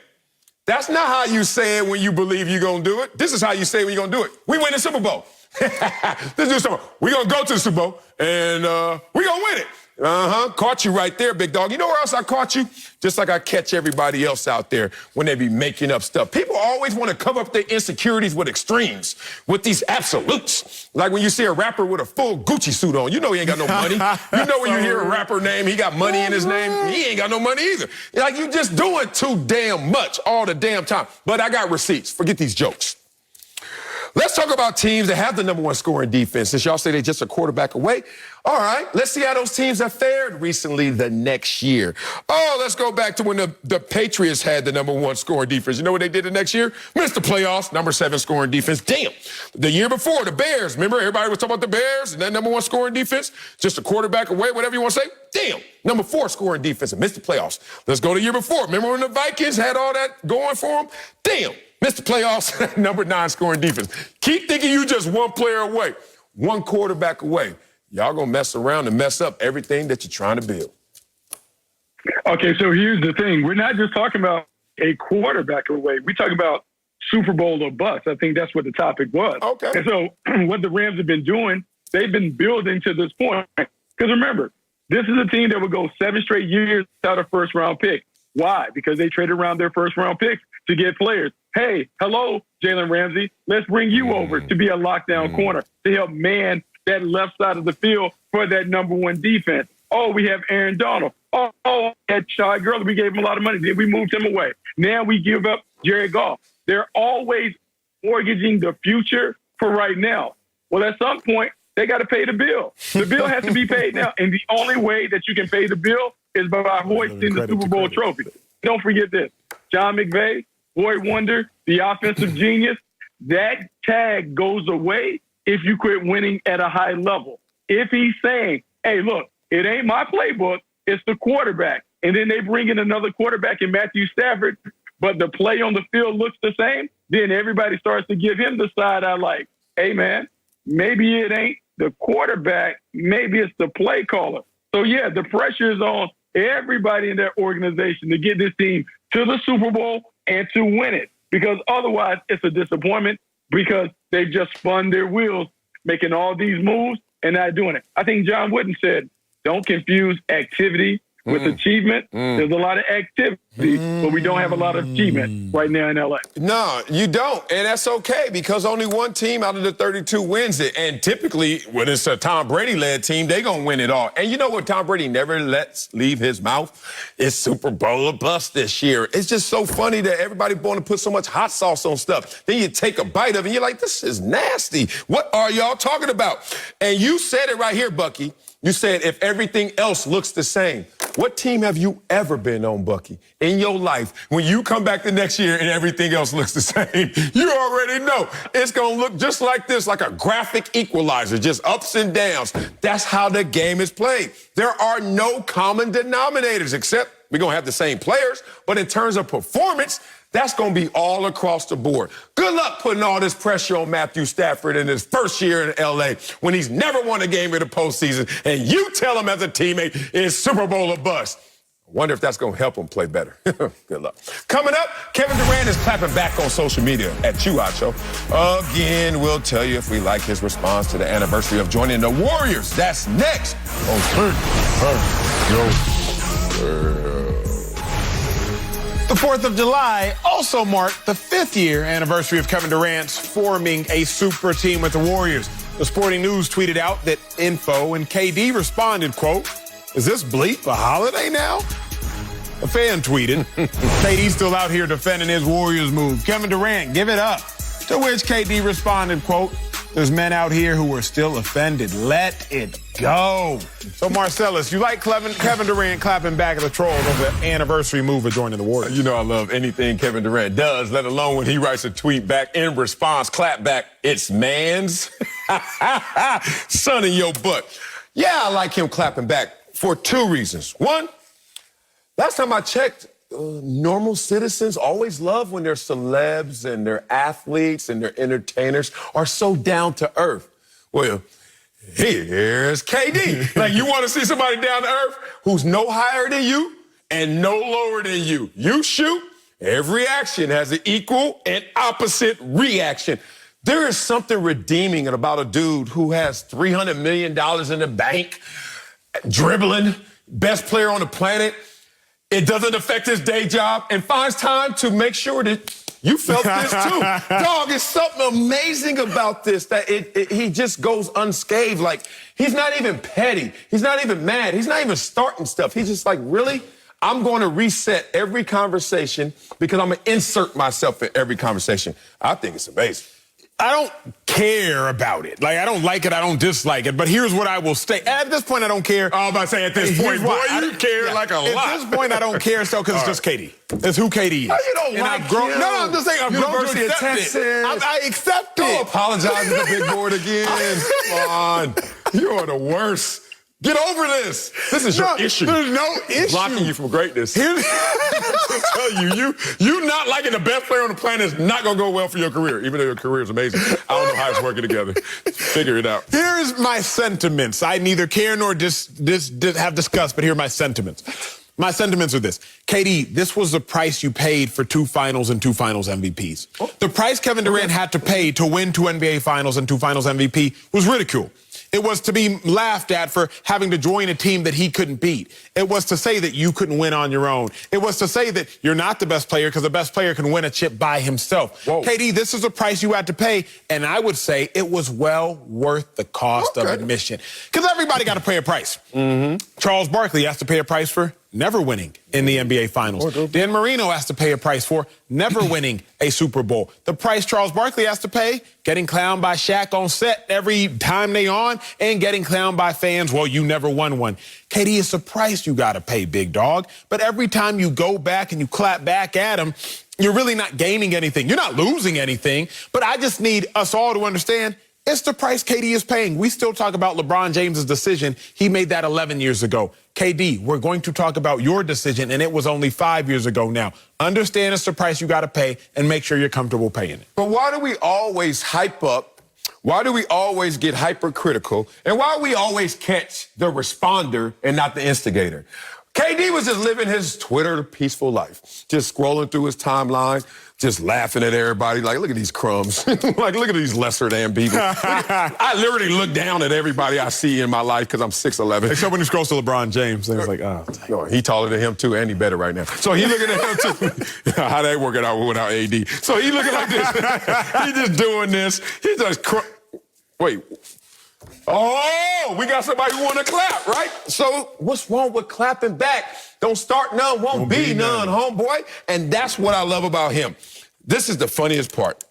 That's not how you say it when you believe you're going to do it. This is how you say it when you're going to do it. We win the Super Bowl. This is Super Bowl. We're going to go to the Super Bowl and we're going to win it. Caught you right there, big dog. You know where else I caught you? Just like I catch everybody else out there when they be making up stuff. People always want to cover up their insecurities with extremes, with these absolutes. Like when you see a rapper with a full Gucci suit on, you know he ain't got no money. You know when you hear a rapper name, he got money in his name. He ain't got no money either. Like you just doing too damn much all the damn time. But I got receipts. Forget these jokes. Let's talk about teams that have the #1 scoring defense. Since y'all say they're just a quarterback away. All right, let's see how those teams have fared recently the next year. Oh, let's go back to when the Patriots had the #1 scoring defense. You know what they did the next year? Missed the playoffs, #7 scoring defense. Damn. The year before, the Bears. Remember, everybody was talking about the Bears and that #1 scoring defense? Just a quarterback away, whatever you want to say. Damn. #4 scoring defense and missed the playoffs. Let's go to the year before. Remember when the Vikings had all that going for them? Damn. Missed the playoffs, #9 scoring defense. Keep thinking you just one player away, one quarterback away. Y'all gonna mess around and mess up everything that you're trying to build. Okay, so here's the thing. We're not just talking about a quarterback away. We're talking about Super Bowl or bust. I think that's what the topic was. Okay. And so what the Rams have been doing, they've been building to this point. Because remember, this is a team that would go 7 straight years without a first-round pick. Why? Because they traded around their first-round picks to get players. Hey, hello, Jalen Ramsey. Let's bring you over to be a lockdown corner to help man that left side of the field for that #1 defense. Oh, we have Aaron Donald. Oh, at Shy Gurley, we gave him a lot of money. Then we moved him away. Now we give up Jared Goff. They're always mortgaging the future for right now. Well, at some point, they got to pay the bill. The bill has to be paid now. And the only way that you can pay the bill is by hoisting the Super Bowl trophy. Don't forget this. John McVay, Boy Wonder, the offensive genius, that tag goes away if you quit winning at a high level. If he's saying, hey, look, it ain't my playbook, it's the quarterback. And then they bring in another quarterback in Matthew Stafford, but the play on the field looks the same, then everybody starts to give him the side eye like, hey, man, maybe it ain't the quarterback, maybe it's the play caller. So, yeah, the pressure is on everybody in that organization to get this team to the Super Bowl and to win it, because otherwise it's a disappointment because they've just spun their wheels making all these moves and not doing it. I think John Wooden said, don't confuse activity with achievement. There's a lot of activity, but we don't have a lot of achievement right now in L.A. No, you don't. And that's okay because only one team out of the 32 wins it. And typically, when it's a Tom Brady-led team, they going to win it all. And you know what Tom Brady never lets leave his mouth? It's Super Bowl or bust this year. It's just so funny that everybody want to put so much hot sauce on stuff. Then you take a bite of it and you're like, this is nasty. What are y'all talking about? And you said it right here, Bucky. You said if everything else looks the same. What team have you ever been on, Bucky, in your life when you come back the next year and everything else looks the same? You already know it's going to look just like this, like a graphic equalizer, just ups and downs. That's how the game is played. There are no common denominators except we're going to have the same players, but in terms of performance, that's going to be all across the board. Good luck putting all this pressure on Matthew Stafford in his first year in L.A. when he's never won a game in the postseason, and you tell him as a teammate it's Super Bowl or bust. I wonder if that's going to help him play better. Good luck. Coming up, Kevin Durant is clapping back on social media at you, Acho. Again, we'll tell you if we like his response to the anniversary of joining the Warriors. That's next on The 4th of July also marked the 5th year anniversary of Kevin Durant's forming a super team with the Warriors. The Sporting News tweeted out that info, and KD responded, quote, is this bleep a holiday now? A fan tweeted, KD's still out here defending his Warriors move. Kevin Durant, give it up. To which KD responded, quote, there's men out here who are still offended. Let it go. So, Marcellus, you like Kevin Durant clapping back at the trolls over the anniversary move of joining the Warriors? You know I love anything Kevin Durant does, let alone when he writes a tweet back in response, clap back, it's man's. Son in your butt. Yeah, I like him clapping back for 2 reasons. One, last time I checked, normal citizens always love when their celebs and their athletes and their entertainers are so down to earth. Well, here's KD. Like, you want to see somebody down to earth who's no higher than you and no lower than you. You shoot, every action has an equal and opposite reaction. There is something redeeming about a dude who has $300 million in the bank, dribbling, best player on the planet. It doesn't affect his day job, and finds time to make sure that you felt this too. Dog, it's something amazing about this, that he just goes unscathed. Like, he's not even petty. He's not even mad. He's not even starting stuff. He's just like, really? I'm going to reset every conversation because I'm going to insert myself in every conversation. I think it's amazing. I don't care about it. Like, I don't like it, I don't dislike it. But here's what I will state. At this point, I don't care. I was about to say, at this point, boy, you care like a lot. At this point, I don't care, so, because it's just KD. It's who KD is. Oh, you don't like him. No, I'm just saying, I've grown to University of accept Texas. it. I accept Don't it. apologize to the big board again. Come on. You're the worst. Get over this. This is your issue. There's no issue. Blocking you from greatness. I tell you not liking the best player on the planet is not going to go well for your career, even though your career is amazing. I don't know how it's working together. Figure it out. Here's my sentiments. I neither care nor have discussed, but here are my sentiments. My sentiments are this. KD, this was the price you paid for 2 finals and 2 finals MVPs. Oh. The price Kevin Durant had to pay to win 2 NBA finals and 2 finals MVP was ridicule. It was to be laughed at for having to join a team that he couldn't beat. It was to say that you couldn't win on your own. It was to say that you're not the best player because the best player can win a chip by himself. Whoa. KD, this is a price you had to pay, and I would say it was well worth the cost of admission. Because everybody got to pay a price. Charles Barkley has to pay a price for never winning in the NBA Finals. Dan Marino has to pay a price for never winning a Super Bowl. The price Charles Barkley has to pay, getting clowned by Shaq on set every time they on, and getting clowned by fans, well, you never won one. KD, it's a price you got to pay, big dog. But every time you go back and you clap back at him, you're really not gaining anything. You're not losing anything. But I just need us all to understand it's the price KD is paying. We still talk about LeBron James's decision. He made that 11 years ago. KD, we're going to talk about your decision, and it was only 5 years ago now. Understand it's the price you got to pay, and make sure you're comfortable paying it. But why do we always hype up? Why do we always get hypercritical? And why do we always catch the responder and not the instigator? KD was just living his Twitter peaceful life, just scrolling through his timeline, just laughing at everybody. Like, look at these crumbs. Like, look at these lesser than people. I literally look down at everybody I see in my life because I'm 6'11". Except when he scrolls to LeBron James, then it's like, oh. No, he taller than him, too, and he better right now. So he looking at him, too. How that working out without AD? So he looking like this. He just doing this. He just, wait. Oh, we got somebody who want to clap, right? So what's wrong with clapping back? Don't start none, won't be none, homeboy. And that's what I love about him. This is the funniest part.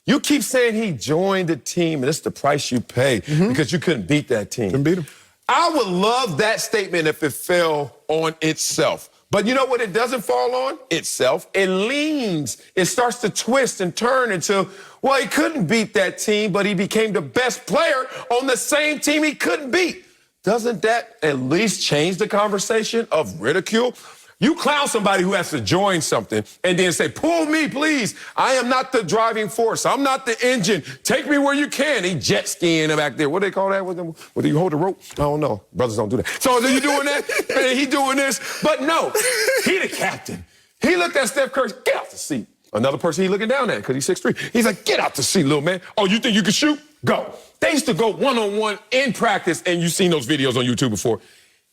You keep saying he joined the team, and it's the price you pay because you couldn't beat that team. Couldn't beat him. I would love that statement if it fell on itself. But you know what it doesn't fall on? Itself. It leans. It starts to twist and turn until, well, he couldn't beat that team, but he became the best player on the same team he couldn't beat. Doesn't that at least change the conversation of ridicule? You clown somebody who has to join something and then say, pull me, please. I am not the driving force. I'm not the engine. Take me where you can. He jet skiing back there. What do they call that with them? What, do you hold the rope? I don't know. Brothers don't do that. So are you doing that? And he doing this. But no, he the captain. He looked at Steph Curry, get out the seat. Another person he looking down at because he's 6'3". He's like, get out the seat, little man. Oh, you think you can shoot? Go. They used to go one-on-one in practice, and you've seen those videos on YouTube before.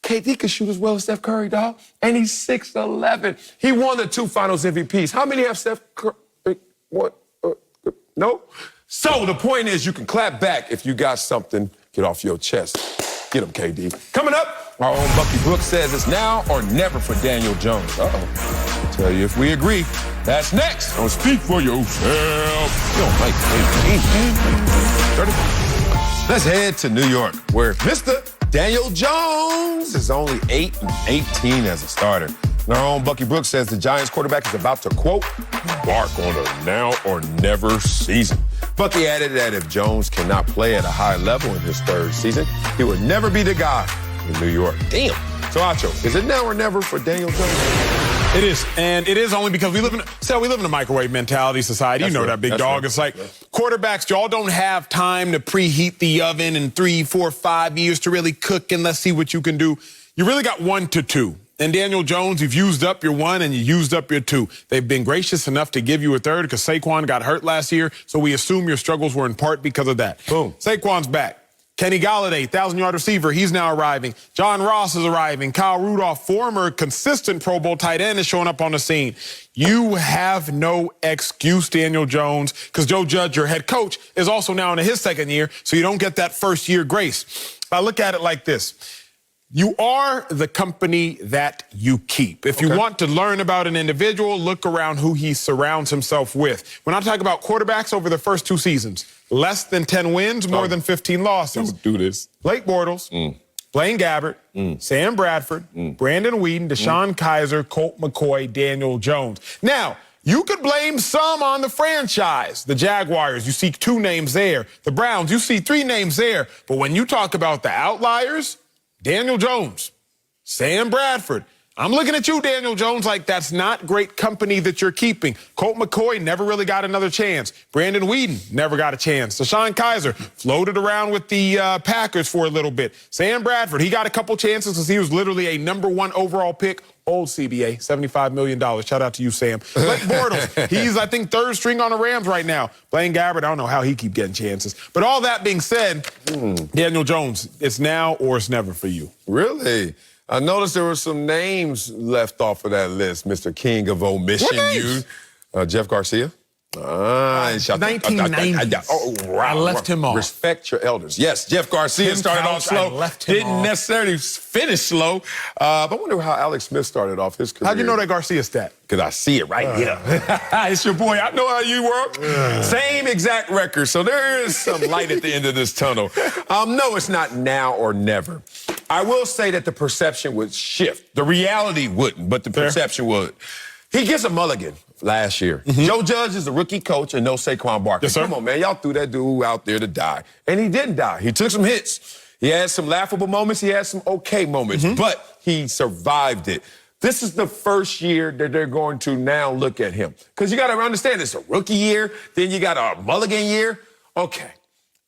KD can shoot as well as Steph Curry, dog. And he's 6'11". He won the 2 finals MVPs. How many have Steph Curry? What? No? So the point is you can clap back if you got something, get off your chest. Get him, KD. Coming up, our own Bucky Brooks says it's now or never for Daniel Jones. Uh-oh. I'll tell you if we agree. That's next on Speak For Yourself. You don't like KD. Let's head to New York, where Mr. Daniel Jones is only 8-18 as a starter. And our own Bucky Brooks says the Giants quarterback is about to, quote, embark on a now or never season. Bucky added that if Jones cannot play at a high level in his 3rd season, he would never be the guy in New York. Damn. So, Acho, is it now or never for Daniel Jones? It is, and it is only because we live in a microwave mentality society. You know that, big dog. It's like quarterbacks, y'all don't have time to preheat the oven in 3, 4, 5 years to really cook and let's see what you can do. You really got 1 to 2. And Daniel Jones, you've used up your 1 and you used up your 2. They've been gracious enough to give you a 3rd because Saquon got hurt last year, so we assume your struggles were in part because of that. Boom. Saquon's back. Kenny Golladay, 1,000-yard receiver, he's now arriving. John Ross is arriving. Kyle Rudolph, former consistent Pro Bowl tight end, is showing up on the scene. You have no excuse, Daniel Jones, because Joe Judge, your head coach, is also now in his 2nd year, so you don't get that first-year grace. I look at it like this. You are the company that you keep. If you want to learn about an individual, look around who he surrounds himself with. When I talk about quarterbacks over the first 2 seasons, less than 10 wins, more than 15 losses. Don't do this. Blake Bortles, Blaine Gabbert, Sam Bradford, Brandon Weeden, Deshaun Kaiser, Colt McCoy, Daniel Jones. Now, you could blame some on the franchise. The Jaguars, you see 2 names there. The Browns, you see 3 names there. But when you talk about the outliers, Daniel Jones, Sam Bradford. I'm looking at you, Daniel Jones, like that's not great company that you're keeping. Colt McCoy never really got another chance. Brandon Weeden never got a chance. Deshaun Kaiser floated around with the Packers for a little bit. Sam Bradford, he got a couple chances because he was literally a #1 overall pick. Old CBA, $75 million. Shout out to you, Sam. Blake Bortles, he's, I think, 3rd string on the Rams right now. Blaine Gabbert, I don't know how he keep getting chances. But all that being said, Daniel Jones, it's now or it's never for you. Really? I noticed there were some names left off of that list, Mr. King of Omission. Jeff Garcia. 1990s. I left him off. Respect your elders. Yes, Jeff Garcia started off slow. Didn't necessarily finish slow. But I wonder how Alex Smith started off his career. How'd you know that Garcia stat? Because I see it right here. It's your boy. I know how you work. Same exact record. So there is some light at the end of this tunnel. No, it's not now or never. I will say that the perception would shift. The reality wouldn't, but the perception would. He gets a mulligan last year. Joe Judge is a rookie coach and no Saquon Barkley. Yes, sir. Come on, man. Y'all threw that dude out there to die. And he didn't die. He took some hits. He had some laughable moments. He had some okay moments. But he survived it. This is the first year that they're going to now look at him. Because you got to understand, it's a rookie year. Then you got a mulligan year. Okay.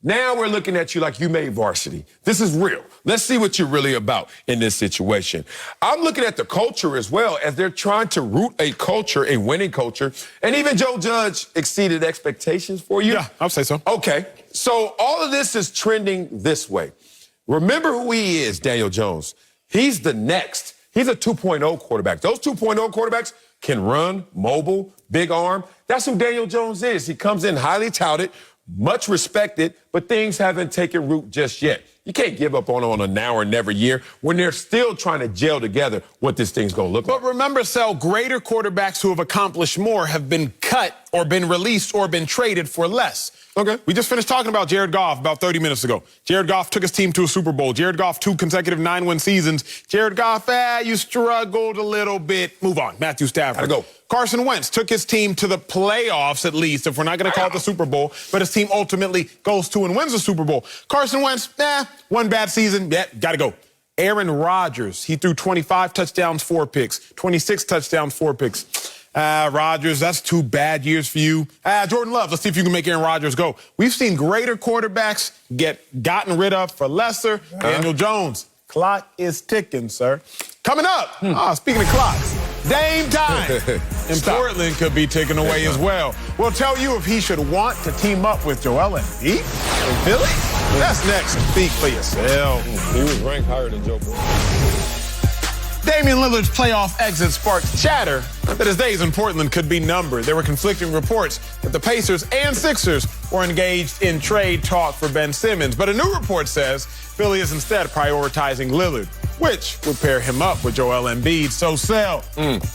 Now we're looking at you like you made varsity. This is real. Let's see what you're really about in this situation. I'm looking at the culture as well as they're trying to root a culture, a winning culture. And even Joe Judge exceeded expectations for you. Yeah, I'll say so. Okay. So all of this is trending this way. Remember who he is, Daniel Jones. He's the next. He's a 2.0 quarterback. Those 2.0 quarterbacks can run, mobile, big arm. That's who Daniel Jones is. He comes in highly touted, much respected, but things haven't taken root just yet. You can't give up on a now or never year when they're still trying to gel together what this thing's going to look like. But remember, Sel, greater quarterbacks who have accomplished more have been cut or been released or been traded for less. Okay. We just finished talking about Jared Goff about 30 minutes ago. Jared Goff took his team to a Super Bowl. Jared Goff, 2 consecutive 9-win seasons. Jared Goff, you struggled a little bit. Move on. Matthew Stafford. Gotta go. Carson Wentz took his team to the playoffs, at least, if we're not going to call it the Super Bowl, but his team ultimately goes to and wins the Super Bowl. Carson Wentz, 1 bad season. Gotta go. Aaron Rodgers, he threw 25 touchdowns, 4 picks. 26 touchdowns, 4 picks. Rodgers, that's 2 bad years for you. Jordan Love, let's see if you can make Aaron Rodgers go. We've seen greater quarterbacks get gotten rid of for lesser. Daniel Jones, clock is ticking, sir. Coming up, speaking of clocks, Dame time. And Portland could be taken away as well. We'll tell you if he should want to team up with Joel Embiid in Philly. That's next. Speak for yourself. He was ranked higher than Joe Burrow. Damian Lillard's playoff exit sparked chatter that his days in Portland could be numbered. There were conflicting reports that the Pacers and Sixers were engaged in trade talk for Ben Simmons. But a new report says Philly is instead prioritizing Lillard, which would pair him up with Joel Embiid. So, Sel,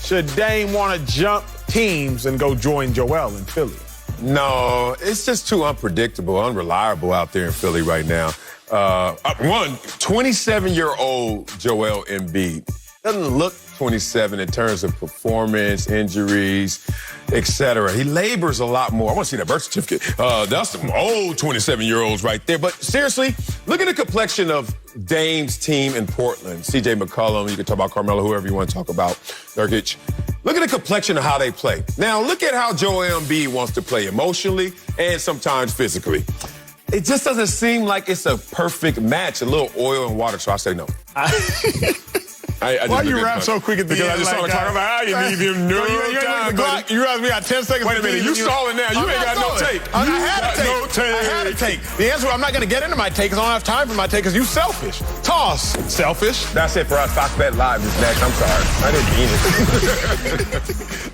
should Dame want to jump teams and go join Joel in Philly? No, it's just too unpredictable, unreliable out there in Philly right now. 27-year-old Joel Embiid doesn't look 27 in terms of performance, injuries, etc. He labors a lot more. I want to see that birth certificate. That's some old 27-year-olds right there. But seriously, look at the complexion of Dame's team in Portland. C.J. McCollum, you can talk about Carmelo, whoever you want to talk about, Nurkic. Look at the complexion of how they play. Now, look at how Joel Embiid wants to play emotionally and sometimes physically. It just doesn't seem like it's a perfect match. A little oil and water, so I say no. Why you rap so quick at the end? Because I just saw the clock. I'm like, I didn't leave him no time. You asked me got 10 seconds. Wait a minute, you stalling now. You ain't got no tape. I had a take. The answer, I'm not going to get into my take because I don't have time for my take because you selfish. Toss. Selfish. That's it for us. Fox Bet Live is next. I'm sorry. I didn't mean it.